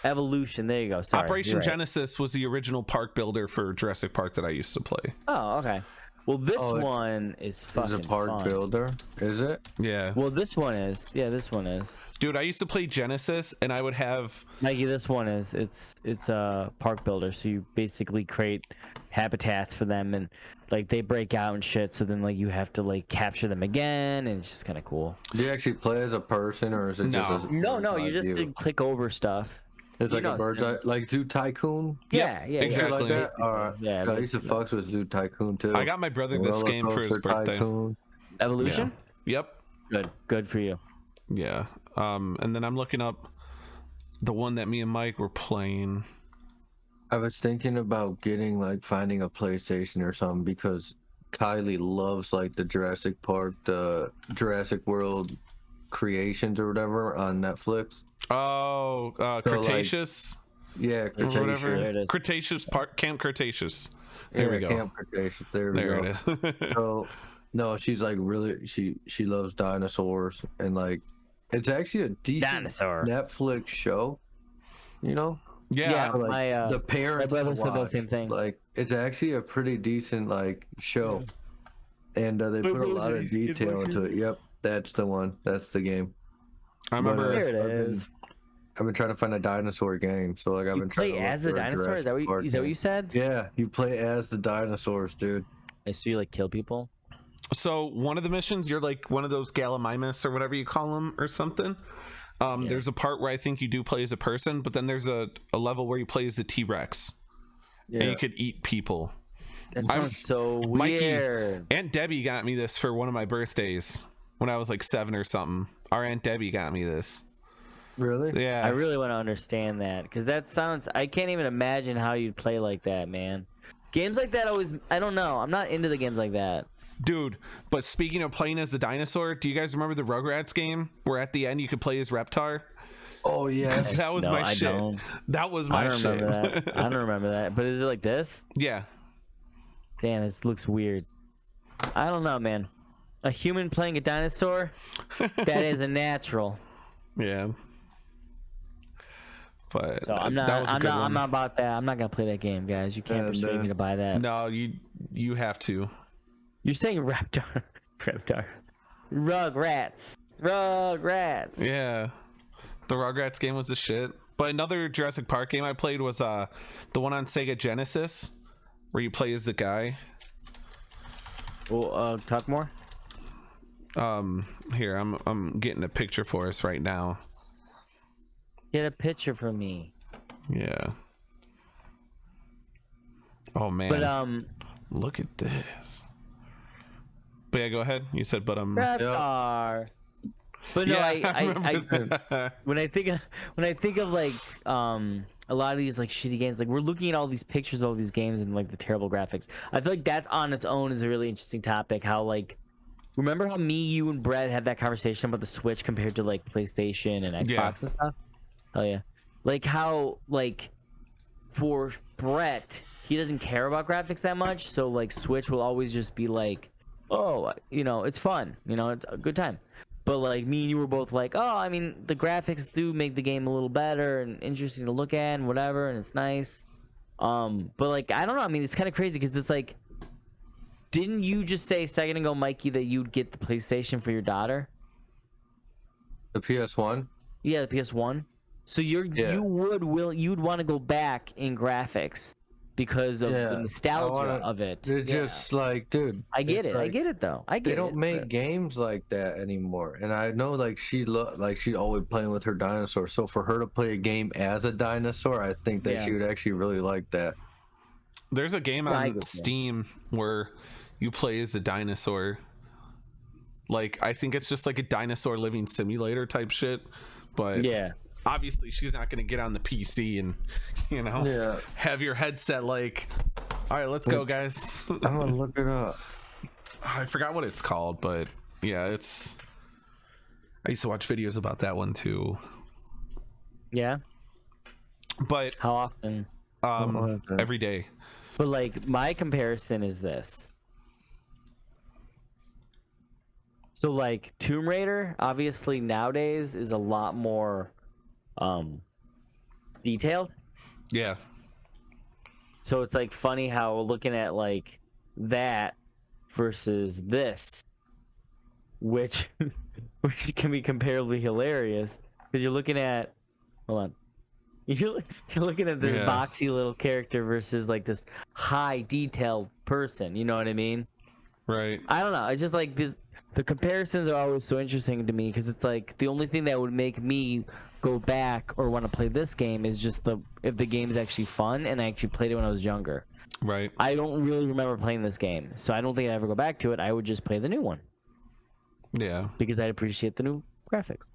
Evolution. There you go. Sorry, Operation you're right. Genesis was the original park builder for Jurassic Park that I used to play. Oh, okay. Well, this Oh, it's- one is fucking It's a park fun. builder. Is it? Yeah. Well, this one is. Yeah, this one is. Dude, I used to play Genesis and I would have Mikey, this one is. It's a park builder, so you basically create habitats for them, and like they break out and shit. So then like you have to like capture them again, and it's just kind of cool. Do you actually play as a person, or is it just a No, bird's you eye just view? click over stuff. It's you like a know bird's eye, Sims. like Zoo Tycoon. Yeah, yeah, exactly. Shit like that. Basically, All right. yeah, I used to fucks with Zoo Tycoon too. I got my brother this Roller game for his Coaster birthday. Tycoon. Evolution. Yep. Good for you. Yeah. And then I'm looking up the one that me and Mike were playing. I was thinking about finding a PlayStation or something because Kylie loves like the Jurassic Park, the Jurassic World creations or whatever on Netflix. Oh, Cretaceous. Yeah, or Cretaceous. whatever. There it is. Cretaceous Park, Camp Cretaceous. There we go. Camp Cretaceous. There we There go. it is. So, no, she's like really she loves dinosaurs and like it's actually a decent Dinosaur. Netflix show. You know, yeah. for, like, my the parents. brother to said the watch. same thing. Like it's actually a pretty decent like show, and they put a lot of detail into it. Yep, that's the one. That's the game. I remember. There it I've been- is. I've been trying to find a dinosaur game, so like I've You been trying play to look as the for a dinosaur? Is that Jurassic Park what you game. said? Yeah, you play as the dinosaurs, dude. I see you like kill people. So one of the missions, you're like one of those Gallimimus or whatever you call them or something. There's a part where I think you do play as a person, but then there's a level where you play as the T-Rex Yeah. and you could eat people. That I'm- sounds so Mikey, weird. Aunt Debbie got me this for one of my birthdays when I was like 7 or something. Our Aunt Debbie got me this. Really? Yeah. I really want to understand that because that sounds. I can't even imagine how you'd play like that, man. Games like that always. I don't know. I'm not into the games like that. Dude, but speaking of playing as the dinosaur, do you guys remember the Rugrats game where at the end you could play as Reptar? Oh yes. That was No, my I shit. don't. That was I my don't shit. remember that. I don't remember that. But is it like this? Yeah. Damn, this looks weird. I don't know, man. A human playing a dinosaur? That is a natural. Yeah. But So I'm that not. was a I'm good not. one. I'm not about that. I'm not gonna play that game, guys. You can't And, persuade me to buy that. No, you have to. You're saying Raptor. Raptor. Rugrats. Rugrats. Yeah. The Rugrats game was the shit. But another Jurassic Park game I played was the one on Sega Genesis where you play as the guy. Well, talk more. Here, I'm getting a picture for us right now. Get a picture for me. Yeah. Oh man. But Look at this. But yeah, go ahead. You said Raptor. But no, yeah, I remember that. when I think of like a lot of these like shitty games, like we're looking at all these pictures of all these games and like the terrible graphics. I feel like that's on its own is a really interesting topic. How like remember how me, you, and Brett had that conversation about the Switch compared to like PlayStation and Xbox Yeah. and stuff? Oh yeah. Like how like for Brett, he doesn't care about graphics that much, so like Switch will always just be like, oh, you know, it's fun, you know, it's a good time. But like me and you were both like, oh, I mean, the graphics do make the game a little better and interesting to look at and whatever, and it's nice. But like, I don't know. I mean, it's kind of crazy because it's like, didn't you just say a second ago, Mikey, that you'd get the PlayStation for your daughter? The PS1. Yeah, the PS1. So Yeah. you'd want to go back in graphics because of Yeah, the nostalgia I wanna- of it. They're Yeah. just like, dude. I get it's it. I like, get it though. I get They it. don't make but- games like that anymore, and I know like she's always playing with her dinosaur. So for her to play a game as a dinosaur, I think that Yeah. she would actually really like that. There's a game Right. on Steam where you play as a dinosaur. Like, I think it's just like a dinosaur living simulator type shit. But Yeah. obviously she's not going to get on the PC and, you know, Yeah. have your headset like All right, let's go, guys. I'm gonna look it up. I forgot what it's called, but yeah, it's. I used to watch videos about that one too. Yeah. But How often? every day. But like my comparison is this. So like Tomb Raider, obviously nowadays is a lot more detailed. Yeah. So it's like funny how looking at like that versus this, which which can be comparably hilarious because you're looking at, hold on, you're looking at this boxy little character versus like this high detailed person. You know what I mean? Right. I don't know. It's just like this. The comparisons are always so interesting to me because it's like the only thing that would make me go back or want to play this game is just if the game is actually fun and I actually played it when I was younger. Right. I don't really remember playing this game, so I don't think I'd ever go back to it. I would just play the new one. Yeah. Because I appreciate the new graphics.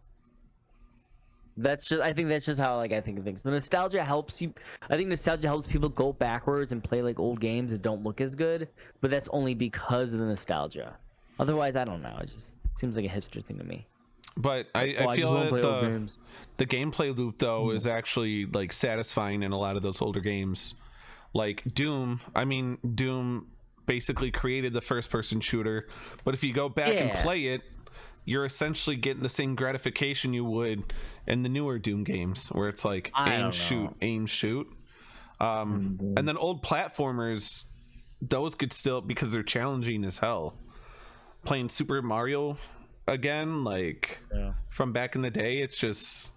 I think that's just how like I think of things. The nostalgia helps you. I think nostalgia helps people go backwards and play like old games that don't look as good, but that's only because of the nostalgia. Otherwise, I don't know. It just seems like a hipster thing to me. But I feel that the gameplay loop though is actually like satisfying in a lot of those older games. Like Doom, Doom basically created the first person shooter, but if you go back and play it, you're essentially getting the same gratification you would in the newer Doom games where it's like aim, shoot. And then old platformers, those could still, because they're challenging as hell. Playing Super Mario again, like from back in the day, it's just,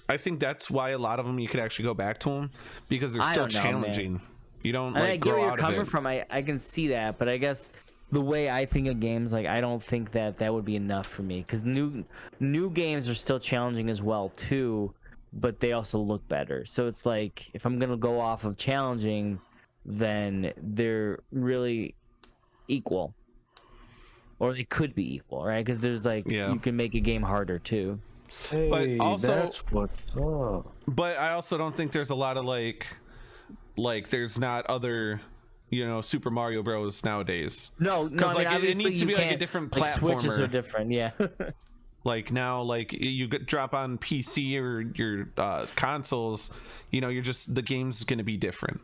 I think that's why a lot of them you could actually go back to them because they're still challenging. You don't like grow out of it. I get where you're coming from. I can see that, but I guess the way I think of games, like I don't think that would be enough for me because new games are still challenging as well too, but they also look better. So it's like if I'm gonna go off of challenging, then they're really equal. Or they could be equal, right? Because there's like you can make a game harder too. Hey, but also, that's what's up. But I also don't think there's a lot of like there's not other, Super Mario Bros. Nowadays. No, like it needs to be like a different platformer. Like Switches are different, yeah. Like now, like you drop on PC or your consoles, you're just the game's gonna be different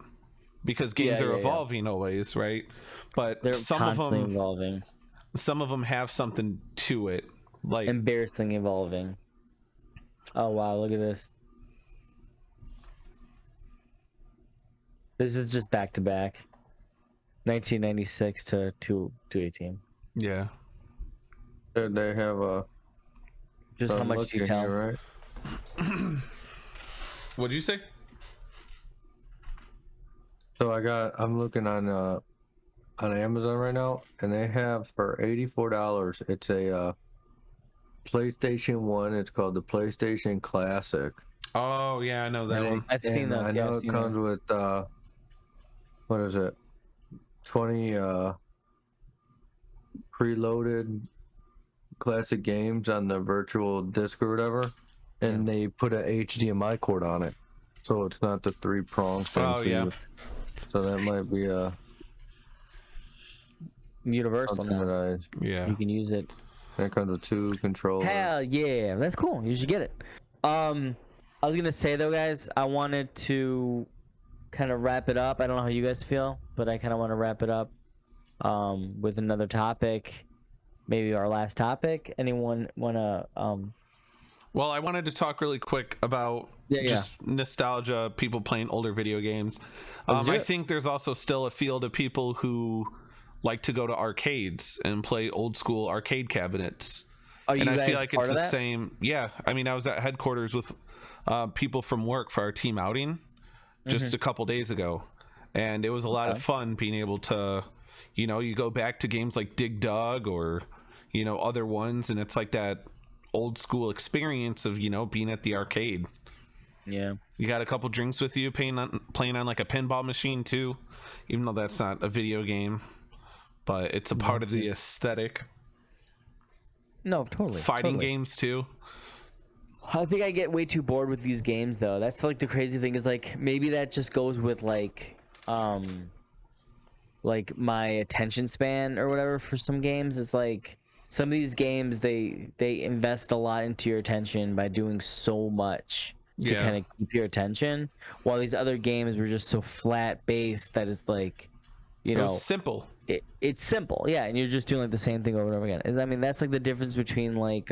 because games are evolving always, right? But they're constantly evolving. Some of them have something to it, like embarrassing evolving. Oh wow, look at this. This is just back to back. 1996 to 2018. Yeah. They have a. Just how much detail, here, right? What'd you say? So I'm looking on Amazon right now, and they have for $84. It's a PlayStation 1. It's called the PlayStation Classic. Oh yeah, I know that one. I've seen those. I know it comes with what is it? 20 preloaded classic games on the virtual disc or whatever, and they put an HDMI cord on it, so it's not the 3-prong thing. Oh yeah. So that might be a universal now. You can use it. That comes with 2 controllers. Hell yeah, that's cool. You should get it. I was gonna say though, guys, I wanted to kind of wrap it up. I don't know how you guys feel, but I kind of want to wrap it up with another topic. Maybe our last topic. Anyone wanna? Well, I wanted to talk really quick about just nostalgia, people playing older video games. I think there's also still a field of people who like to go to arcades and play old school arcade cabinets. And I feel like it's the same. Yeah. I mean, I was at headquarters with people from work for our team outing just a couple days ago. And it was a lot of fun being able to, you go back to games like Dig Dug or, other ones. And it's like that old school experience of, being at the arcade. Yeah. You got a couple drinks with you, playing on like a pinball machine too, even though that's not a video game. But it's a part of the aesthetic. No, totally. Fighting games too. I think I get way too bored with these games though. That's like the crazy thing is like maybe that just goes with like like my attention span or whatever for some games. It's like some of these games they invest a lot into your attention by doing so much to Yeah. kind of keep your attention, while these other games were just so flat based that it's like, you It was know, simple. it's simple, yeah, and you're just doing like the same thing over and over again. And I mean, that's like the difference between like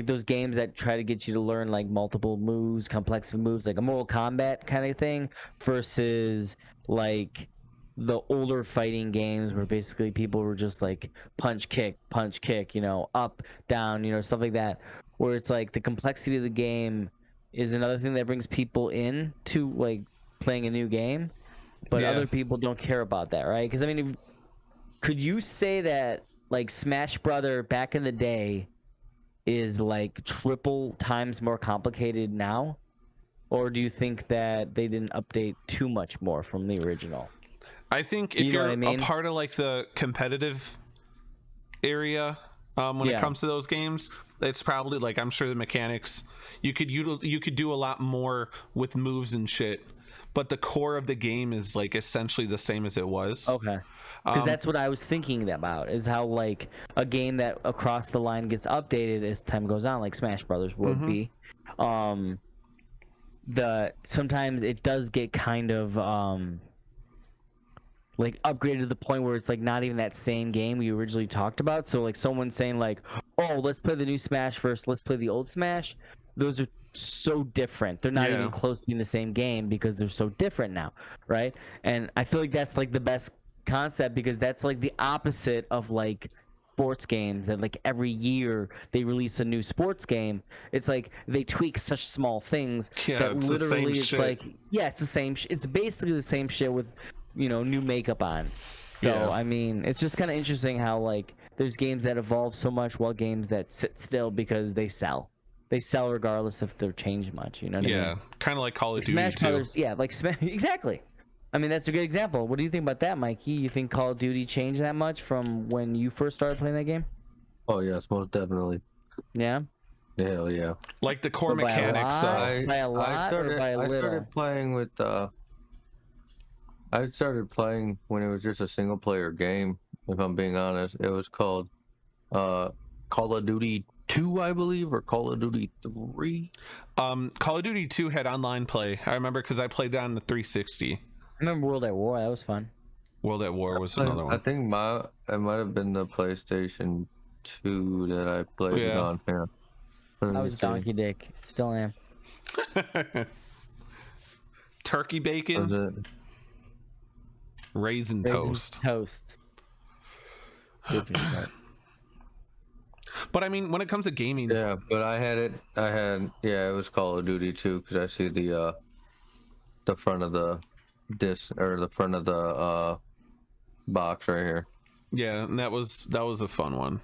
those games that try to get you to learn like multiple moves, complex moves, like a Mortal Kombat kind of thing, versus like the older fighting games where basically people were just like punch, kick, you know, up, down, you know, stuff like that. Where it's like the complexity of the game is another thing that brings people in to like playing a new game, but Yeah. other people don't care about that, right? Because I mean, could you say that like Smash Brother back in the day is like triple times more complicated now, or do you think that they didn't update too much more from the original? I think if You know you're what I mean? a part of like the competitive area, when it Yeah. comes to those games, it's probably like, I'm sure the mechanics you could do a lot more with moves and shit, but the core of the game is like essentially the same as it was. Okay. Because that's what I was thinking about, is how like a game that across the line gets updated as time goes on, like Smash Brothers would be. Sometimes it does get kind of like upgraded to the point where it's like not even that same game we originally talked about. So like someone saying like, oh, let's play the new Smash first, let's play the old Smash. Those are so different. They're not Yeah. even close to being the same game because they're so different now, right? And I feel like that's like the best concept, because that's like the opposite of like sports games that like every year they release a new sports game. It's like they tweak such small things Yeah, that it's the same literally it's shit. like, yeah, it's the same it's basically the same shit with, you know, new makeup on. So Yeah. I mean, it's just kind of interesting how like there's games that evolve so much while games that sit still because they sell regardless if they're changed much, you know what I Yeah, mean? kind of like Call of Duty Smash too. Brothers, yeah, like exactly. I mean, that's a good example. What do you think about that, Mikey? You think Call of Duty changed that much from when you first started playing that game? Oh yes, most definitely. Yeah. Hell yeah. Like the core But by a mechanics. lot? By a lot or by a I little? started playing with I started playing when it was just a single player game, if I'm being honest. It was called Call of Duty 2, I believe, or Call of Duty 3. Call of Duty 2 had online play. I remember because I played that on the 360. I remember World at War. That was fun. World at War was another I one. think it might have been the PlayStation 2 that I played it Yeah. on. Yeah. I was Donkey Dick. Still am. Turkey Was bacon, it? raisin Raisin toast. Toast. Good for sure. But I mean, when it comes to gaming, Yeah, but it was Call of Duty 2 because I see the front of the disc, or the front of the box right here. yeah, and that was a fun one.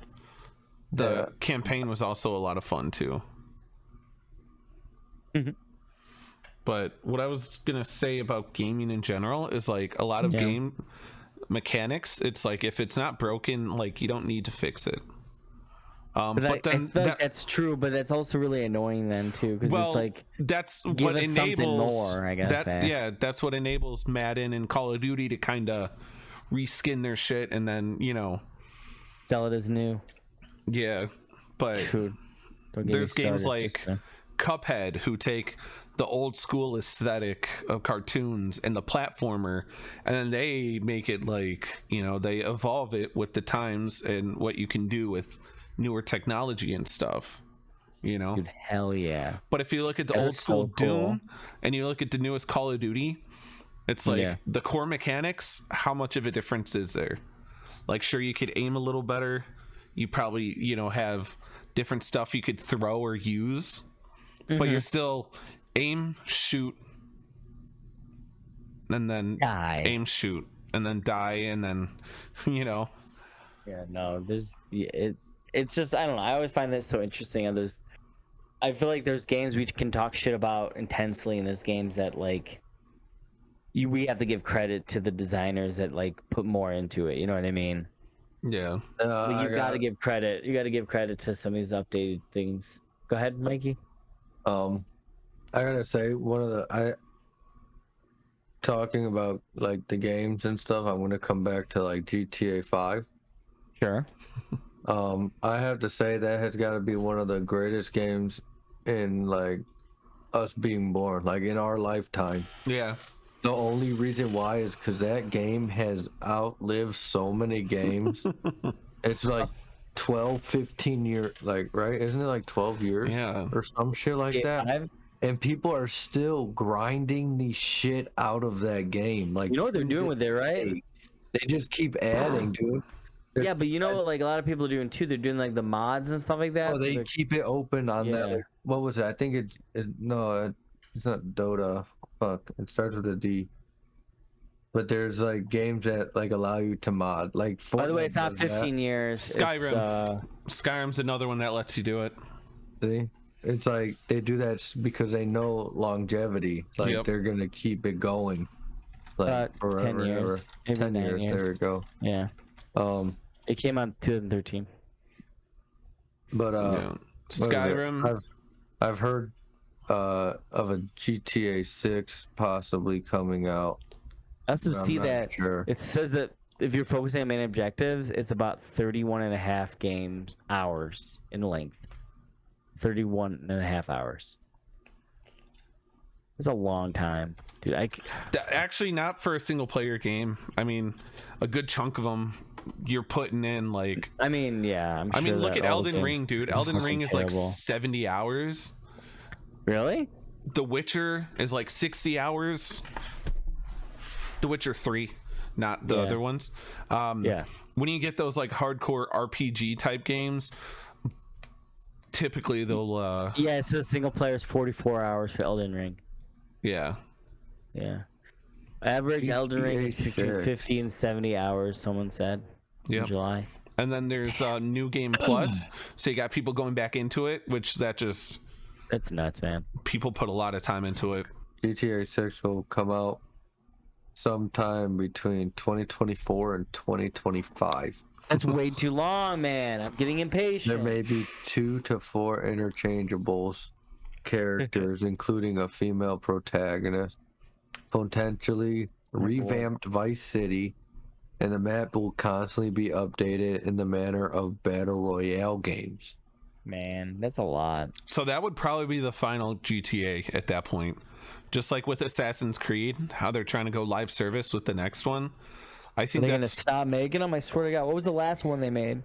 The Yeah. campaign was also a lot of fun too. But what I was gonna say about gaming in general is like a lot of Yeah. game mechanics. It's like if it's not broken, like you don't need to fix it. But I then feel like that's true, but that's also really annoying then too, because well, it's like, that's give what us something enables more, I guess, that. eh? Yeah, that's what enables Madden and Call of Duty to kind of reskin their shit, and then sell it as new. yeah. But Dude, don't get me there's games started, like just, Cuphead who take the old school aesthetic of cartoons and the platformer, and then they make it like they evolve it with the times and what you can do with newer technology and stuff. dude, hell yeah. But if you look at the That old is school so cool. Doom and you look at the newest Call of Duty, it's like Yeah. the core mechanics, how much of a difference is there? Like, sure, you could aim a little better, you probably have different stuff you could throw or use, but you're still aim, shoot, and then Die. aim, shoot, and then die, and then Yeah, no, it's just, I don't know. I always find that so interesting. And I feel like there's games we can talk shit about intensely, and there's games that like we have to give credit to the designers that like put more into it. You know what I mean? yeah. Like, you gotta give credit. You gotta give credit to some of these updated things. Go ahead, Mikey. I gotta say, one of the talking about like the games and stuff, I want to come back to like GTA 5. Sure. I have to say that has got to be one of the greatest games in like us being born, like in our lifetime. Yeah. The only reason why is because that game has outlived so many games. It's like 12, 15 years, like, right? Isn't it like 12 years Yeah. or some shit like that? I've, And people are still grinding the shit out of that game. Like, you know what they're to doing this with it, right? day, they just keep adding, dude. Yeah, but you know what, like a lot of people are doing too. They're doing like the mods and stuff like that. Oh, so they they're- keep it open on that. Yeah. Like, what was it? I think it's no, it's not Dota. Fuck, it starts with a D. But there's like games that like allow you to mod. Like, By the way, Fortnite it's not does that. 15 years. Skyrim. It's, Skyrim's another one that lets you do it. See? It's like they do that because they know longevity. Like Yep. they're gonna keep it going, like 10 forever, and ever. years. Maybe 10 9 years. years. There we go. Yeah. It came out in 2013. But Yeah. what is it? Skyrim. I've heard of a GTA 6 possibly coming out. I also but I'm see not that sure. it says that if you're focusing on main objectives, it's about 31 and a half hours in length. 31 and a half hours. It's a long time, dude. Actually, not for a single player game. I mean, a good chunk of them you're putting in like. I mean, yeah. I'm sure look that at all the Elden games Ring, dude. are Elden fucking Ring is like terrible. 70 hours. Really? The Witcher is like 60 hours. The Witcher 3, not the other ones. Yeah. When you get those like hardcore RPG type games, typically they'll Yeah, it says single player is 44 hours for Elden Ring. yeah. Yeah. Average Elden Ring is between GTA 50 and 70 hours, someone said. In Yep. July. And then there's New Game Plus, so you got people going back into it, which that just That's nuts, man. people put a lot of time into it. GTA 6 will come out sometime between 2024 and 2025. That's way too long, man. I'm getting impatient. There may be 2 to 4 interchangeables characters, including a female protagonist, potentially revamped Vice City, and the map will constantly be updated in the manner of Battle Royale games. Man, that's a lot. So that would probably be the final GTA at that point. Just like with Assassin's Creed, how they're trying to go live service with the next one. I Are think they gonna that's stop making them? I swear to God. What was the last one they made?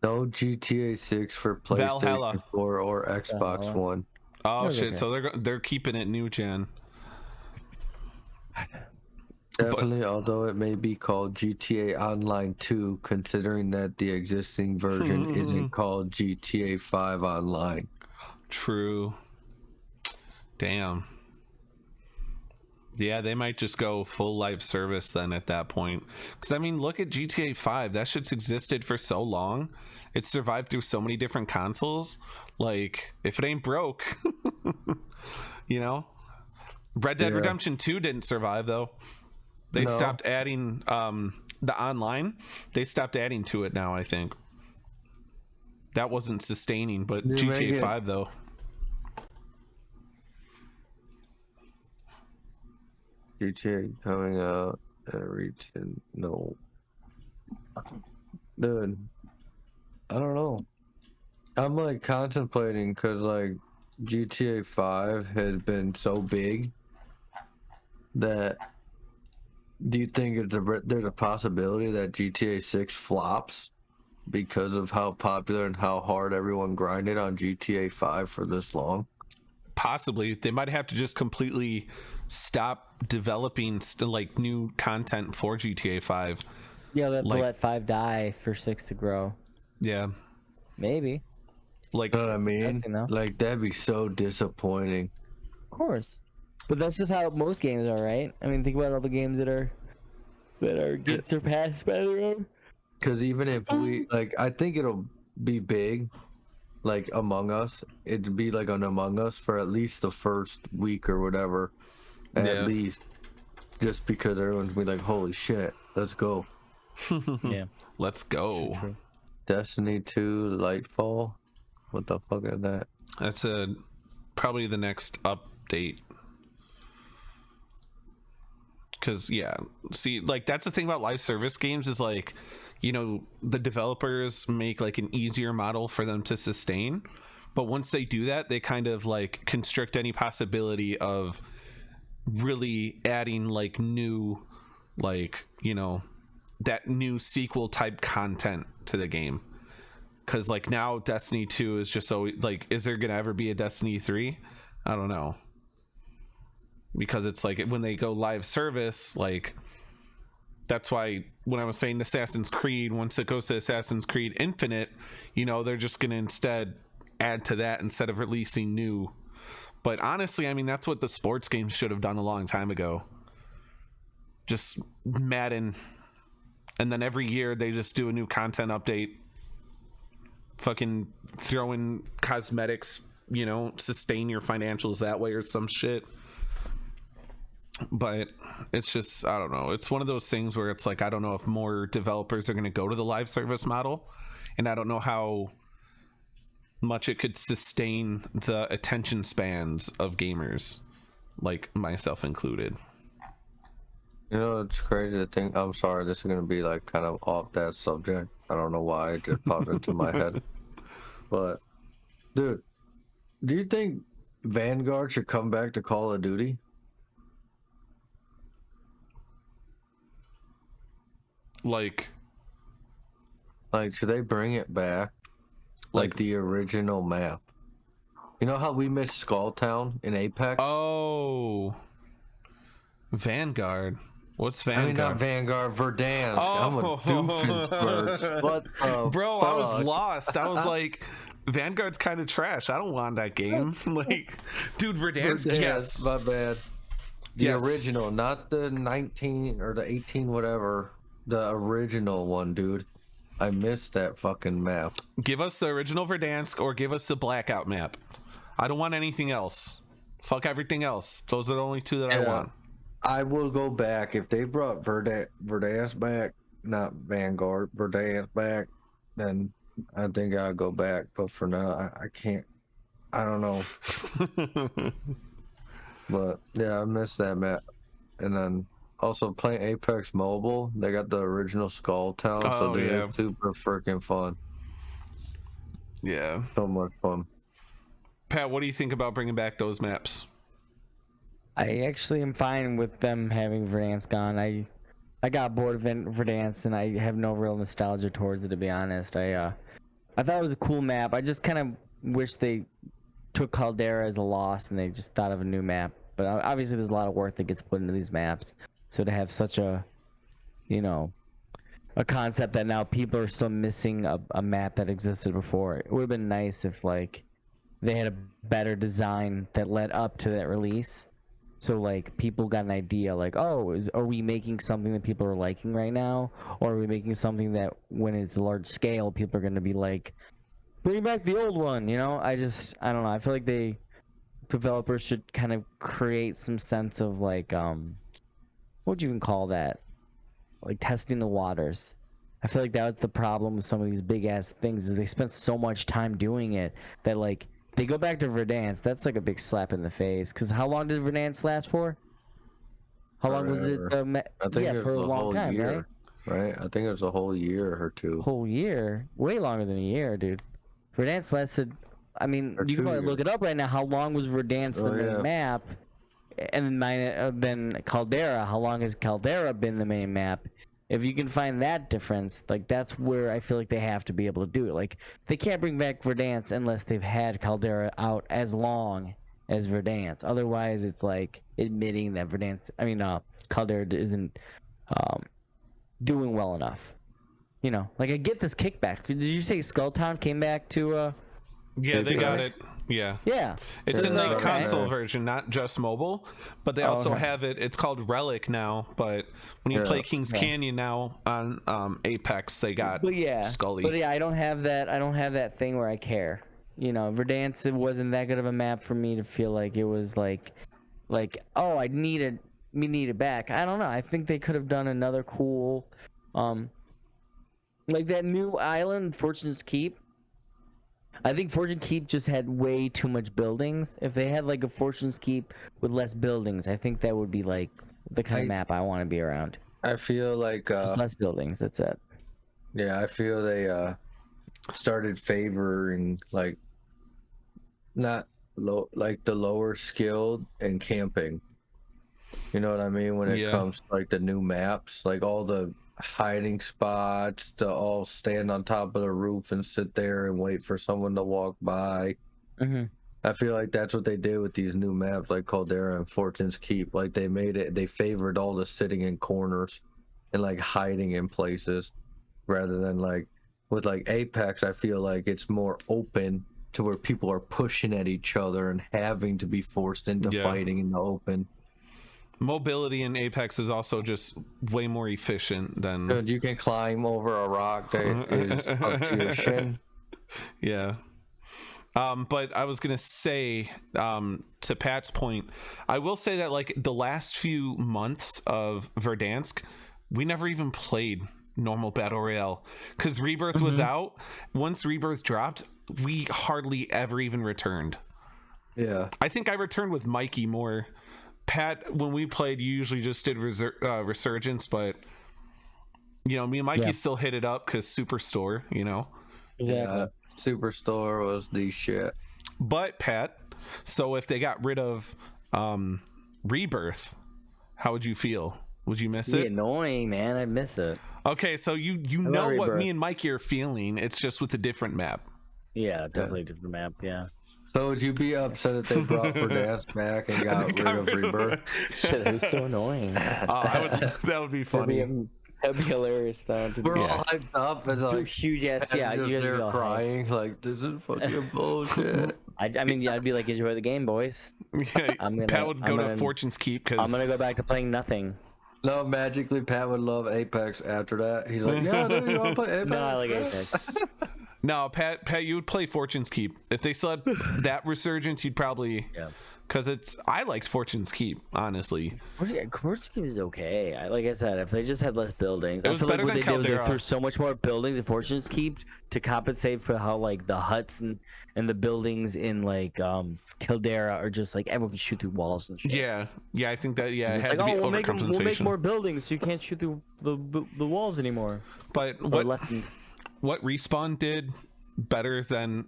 No GTA 6 for PlayStation Valhalla. 4 or Xbox Valhalla. One. oh Okay. shit. So they're keeping it new gen. Definitely, although it may be called GTA Online 2, considering that the existing version isn't called GTA 5 Online. True. Damn. Yeah, they might just go full live service then at that point. Because, I mean, look at GTA 5. That shit's existed for so long. It's survived through so many different consoles. Like, if it ain't broke, you know? Red Dead Yeah. Redemption 2 didn't survive, though. They No. stopped adding the online. They stopped adding to it now, I think. That wasn't sustaining, but They make GTA it- 5, though. GTA coming out and reaching no. Dude, I don't know. I'm like contemplating because like GTA 5 has been so big that do you think there's a possibility that GTA 6 flops because of how popular and how hard everyone grinded on GTA 5 for this long? Possibly. They might have to just completely stop developing like new content for GTA 5. Yeah, they'll Like- let 5 die for 6 to grow. Yeah. Maybe. Like, You know what I mean? Interesting, though. Like that'd be so disappointing. Of course. But that's just how most games are, right? I mean, think about all the games that are getting surpassed by their own. Because even if we like, I think it'll be big, like Among Us. It'd be like an Among Us for at least the first week or whatever, Yeah. at least, just because everyone's be like, "Holy shit, let's go!" Yeah. let's go. True. Destiny 2, Lightfall. What the fuck is that? That's probably the next update. because yeah, see, like that's the thing about live service games is like, you know, the developers make like an easier model for them to sustain, but once they do that, they kind of like constrict any possibility of really adding like new, like, you know, that new sequel type content to the game. Because like now Destiny 2 is just so like, is there gonna ever be a Destiny 3? I don't know, because it's like when they go live service, like that's why when I was saying Assassin's Creed, once it goes to Assassin's Creed Infinite, you know, they're just gonna instead add to that instead of releasing new. But honestly, I mean, that's what the sports games should have done a long time ago. Just Madden, and then every year they just do a new content update, fucking throw in cosmetics, you know, sustain your financials that way or some shit. But it's just, I don't know, it's one of those things where it's like, I don't know if more developers are going to go to the live service model, and I don't know how much it could sustain the attention spans of gamers, like myself included. You know, it's crazy to think. I'm sorry, this is gonna be like kind of off that subject. I don't know why it just popped into my head. But, dude, do you think Vanguard should come back to Call of Duty? Like should they bring it back? Like the original map. You know how we missed Skull Town in Apex? Oh, Vanguard. What's Vanguard? I mean, not Vanguard, Verdansk. I'm a doofenshmirtz. What the Bro, fuck? I was lost. I was like, Vanguard's kind of trash. I don't want that game. Like, dude, Verdansk, yes. My bad. The Yes. original, not the 19 or the 18, whatever. The original one, dude. I missed that fucking map. Give us the original Verdansk or give us the Blackout map. I don't want anything else. Fuck everything else. Those are the only two that I want. I will go back if they brought Verdansk back, not Vanguard, Verdansk back. Then I think I'll go back. But for now, I can't. I don't know. But yeah, I missed that map. And then also playing Apex Mobile, they got the original Skull Town, so dude, it's super freaking fun. Yeah. So much fun. Pat, what do you think about bringing back those maps? I actually am fine with them having Verdansk on. I got bored of Verdansk, and I have no real nostalgia towards it, to be honest. I thought it was a cool map. I just kind of wish they took Caldera as a loss and they just thought of a new map. But obviously there's a lot of work that gets put into these maps. So to have such a, you know, a concept that now people are still missing a map that existed before, it would have been nice if like they had a better design that led up to that release. So like people got an idea like, oh, are we making something that people are liking right now? Or are we making something that when it's large scale, people are going to be like, bring back the old one, you know? I don't know. I feel like developers should kind of create some sense of like, what would you even call that? Like testing the waters. I feel like that was the problem with some of these big ass things is they spent so much time doing it that like they go back to Verdansk. That's like a big slap in the face. Because how long did Verdansk last for? How long was it? I think it was for a long time, year, right? I think it was a whole year or two. Whole year? Way longer than a year, dude. Verdansk lasted. I mean, you can probably look it up right now. How long was Verdansk the main map? And then Caldera. How long has Caldera been the main map? If you can find that difference, like that's where I feel like they have to be able to do it. Like they can't bring back Verdansk unless they've had Caldera out as long as Verdansk. Otherwise, it's like admitting that Caldera isn't doing well enough. You know, like I get this kickback. Did you say Skulltown came back to? Yeah, they got it. Yeah. Yeah. It's in the console version, not just mobile, but they also have it. It's called Relic now, but when you play Kings Canyon now on Apex, they got Scully. But yeah, I don't have that thing where I care. You know, Verdansk, it wasn't that good of a map for me to feel like it was like oh, I need it back. I don't know. I think they could have done another cool like that new island, Fortune's Keep. I think Fortune's Keep just had way too much buildings. If they had like a Fortune's Keep with less buildings, I think that would be like the kind of map I want to be around. I feel like Just less buildings. That's it. yeah, I feel they started favoring like not low like the lower skilled and camping. You know what I mean? When it comes to like the new maps, like all the hiding spots to all stand on top of the roof and sit there and wait for someone to walk by. I feel like that's what they did with these new maps like Caldera and Fortune's Keep. Like they favored all the sitting in corners and like hiding in places rather than like with like Apex. I feel like it's more open to where people are pushing at each other and having to be forced into fighting in the open. Mobility in Apex is also just way more efficient than. Dude, you can climb over a rock that is up to your shin. Yeah. But I was gonna say, to Pat's point, I will say that like the last few months of Verdansk, we never even played normal battle royale because Rebirth was out. Once Rebirth dropped, we hardly ever even returned. Yeah, I think I returned with Mikey more. Pat, when we played, you usually just did Resurgence, but you know, me and Mikey still hit it up because Superstore, you know. Yeah, Superstore was the shit. But Pat, so if they got rid of Rebirth, how would you feel? Would you miss it? Annoying, man. I miss it. Okay, so you know what me and Mikey are feeling. It's just with a different map. Yeah, definitely a different map. Yeah. So would you be upset if they brought Verdansk back and got rid of Rebirth? Shit, it was so annoying. That would be funny. That'd be hilarious though. We're all hyped up and like huge ass. Yeah, you guys they're be all crying like this is fucking bullshit. I mean, I'd be like, enjoy the game, boys. Yeah, Pat would go to Fortune's Keep because I'm gonna go back to playing nothing. No, magically Pat would love Apex after that. He's like, yeah, dude, you want to play Apex? No, I like Apex. No, Pat, you would play Fortune's Keep. If they still had that Resurgence, you'd probably, because I liked Fortune's Keep, honestly. Fortune's Keep is okay. Like I said, if they just had less buildings, it was better than Caldera. They threw so much more buildings in Fortune's Keep to compensate for how like the huts and the buildings in like Caldera are just like everyone can shoot through walls and shit. Yeah, I think that it had like, to be we'll overcompensation. make more buildings so you can't shoot through the walls anymore. But what Respawn did better than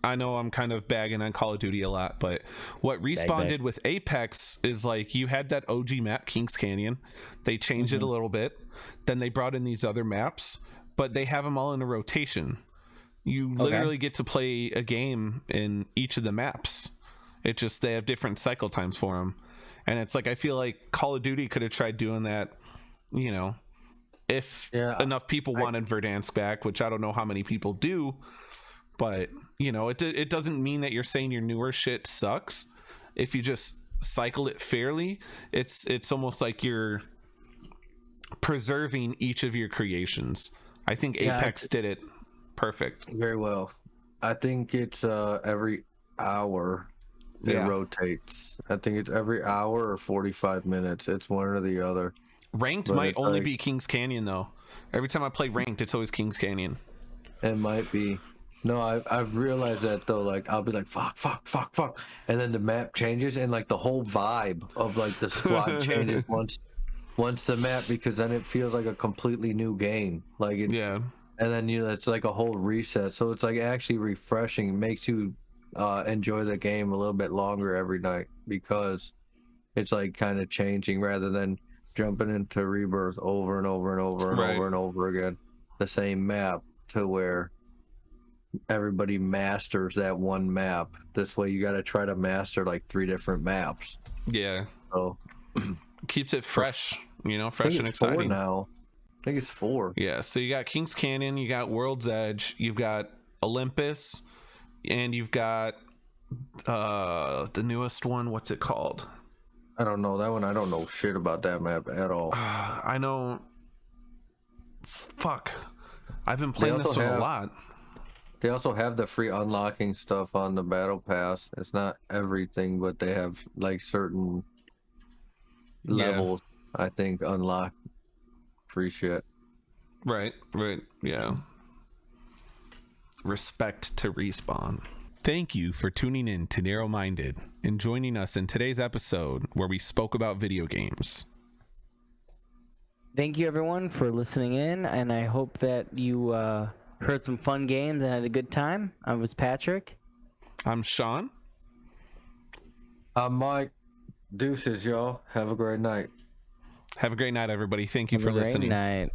I know I'm kind of bagging on Call of Duty a lot, but what Respawn did with Apex is like you had that OG map, Kings Canyon. They changed it a little bit. Then they brought in these other maps, but they have them all in a rotation. You literally get to play a game in each of the maps. It just, they have different cycle times for them. And it's like, I feel like Call of Duty could have tried doing that, you know, if enough people wanted Verdansk back, which I don't know how many people do, but you know, it doesn't mean that you're saying your newer shit sucks. If you just cycle it fairly, it's almost like you're preserving each of your creations. I think Apex did it perfect. Very well. I think it's every hour it rotates. I think it's every hour or 45 minutes. It's one or the other. Ranked might only be Kings Canyon though. Every time I play ranked, it's always Kings Canyon. It might be. No, I've realized that though. Like I'll be like fuck, and then the map changes and like the whole vibe of like the squad changes once the map, because then it feels like a completely new game. Like it, and then it's like a whole reset. So it's like actually refreshing. It makes you enjoy the game a little bit longer every night because it's like kind of changing rather than jumping into Rebirth over and over and over and over and over again, the same map, to where everybody masters that one map. This way you got to try to master like 3 different maps. So keeps it fresh, you know, fresh and exciting. 4 now. I think it's 4. Yeah, so you got Kings Canyon, you got World's Edge, you've got Olympus, and you've got the newest one. What's it called? I don't know that one. I don't know shit about that map at all. I know. Fuck. I've been playing this one a lot. They also have the free unlocking stuff on the battle pass. It's not everything, but they have like certain levels, I think, unlock free shit. Right. Yeah. Respect to Respawn. Thank you for tuning in to NEUROMINDED and joining us in today's episode where we spoke about video games. thank you everyone for listening in, and I hope that you heard some fun games and had a good time. I was Patrick. I'm Sean. I'm Mike. Deuces, y'all. Have a great night. Have a great night, everybody. Thank you Have for a great listening. night.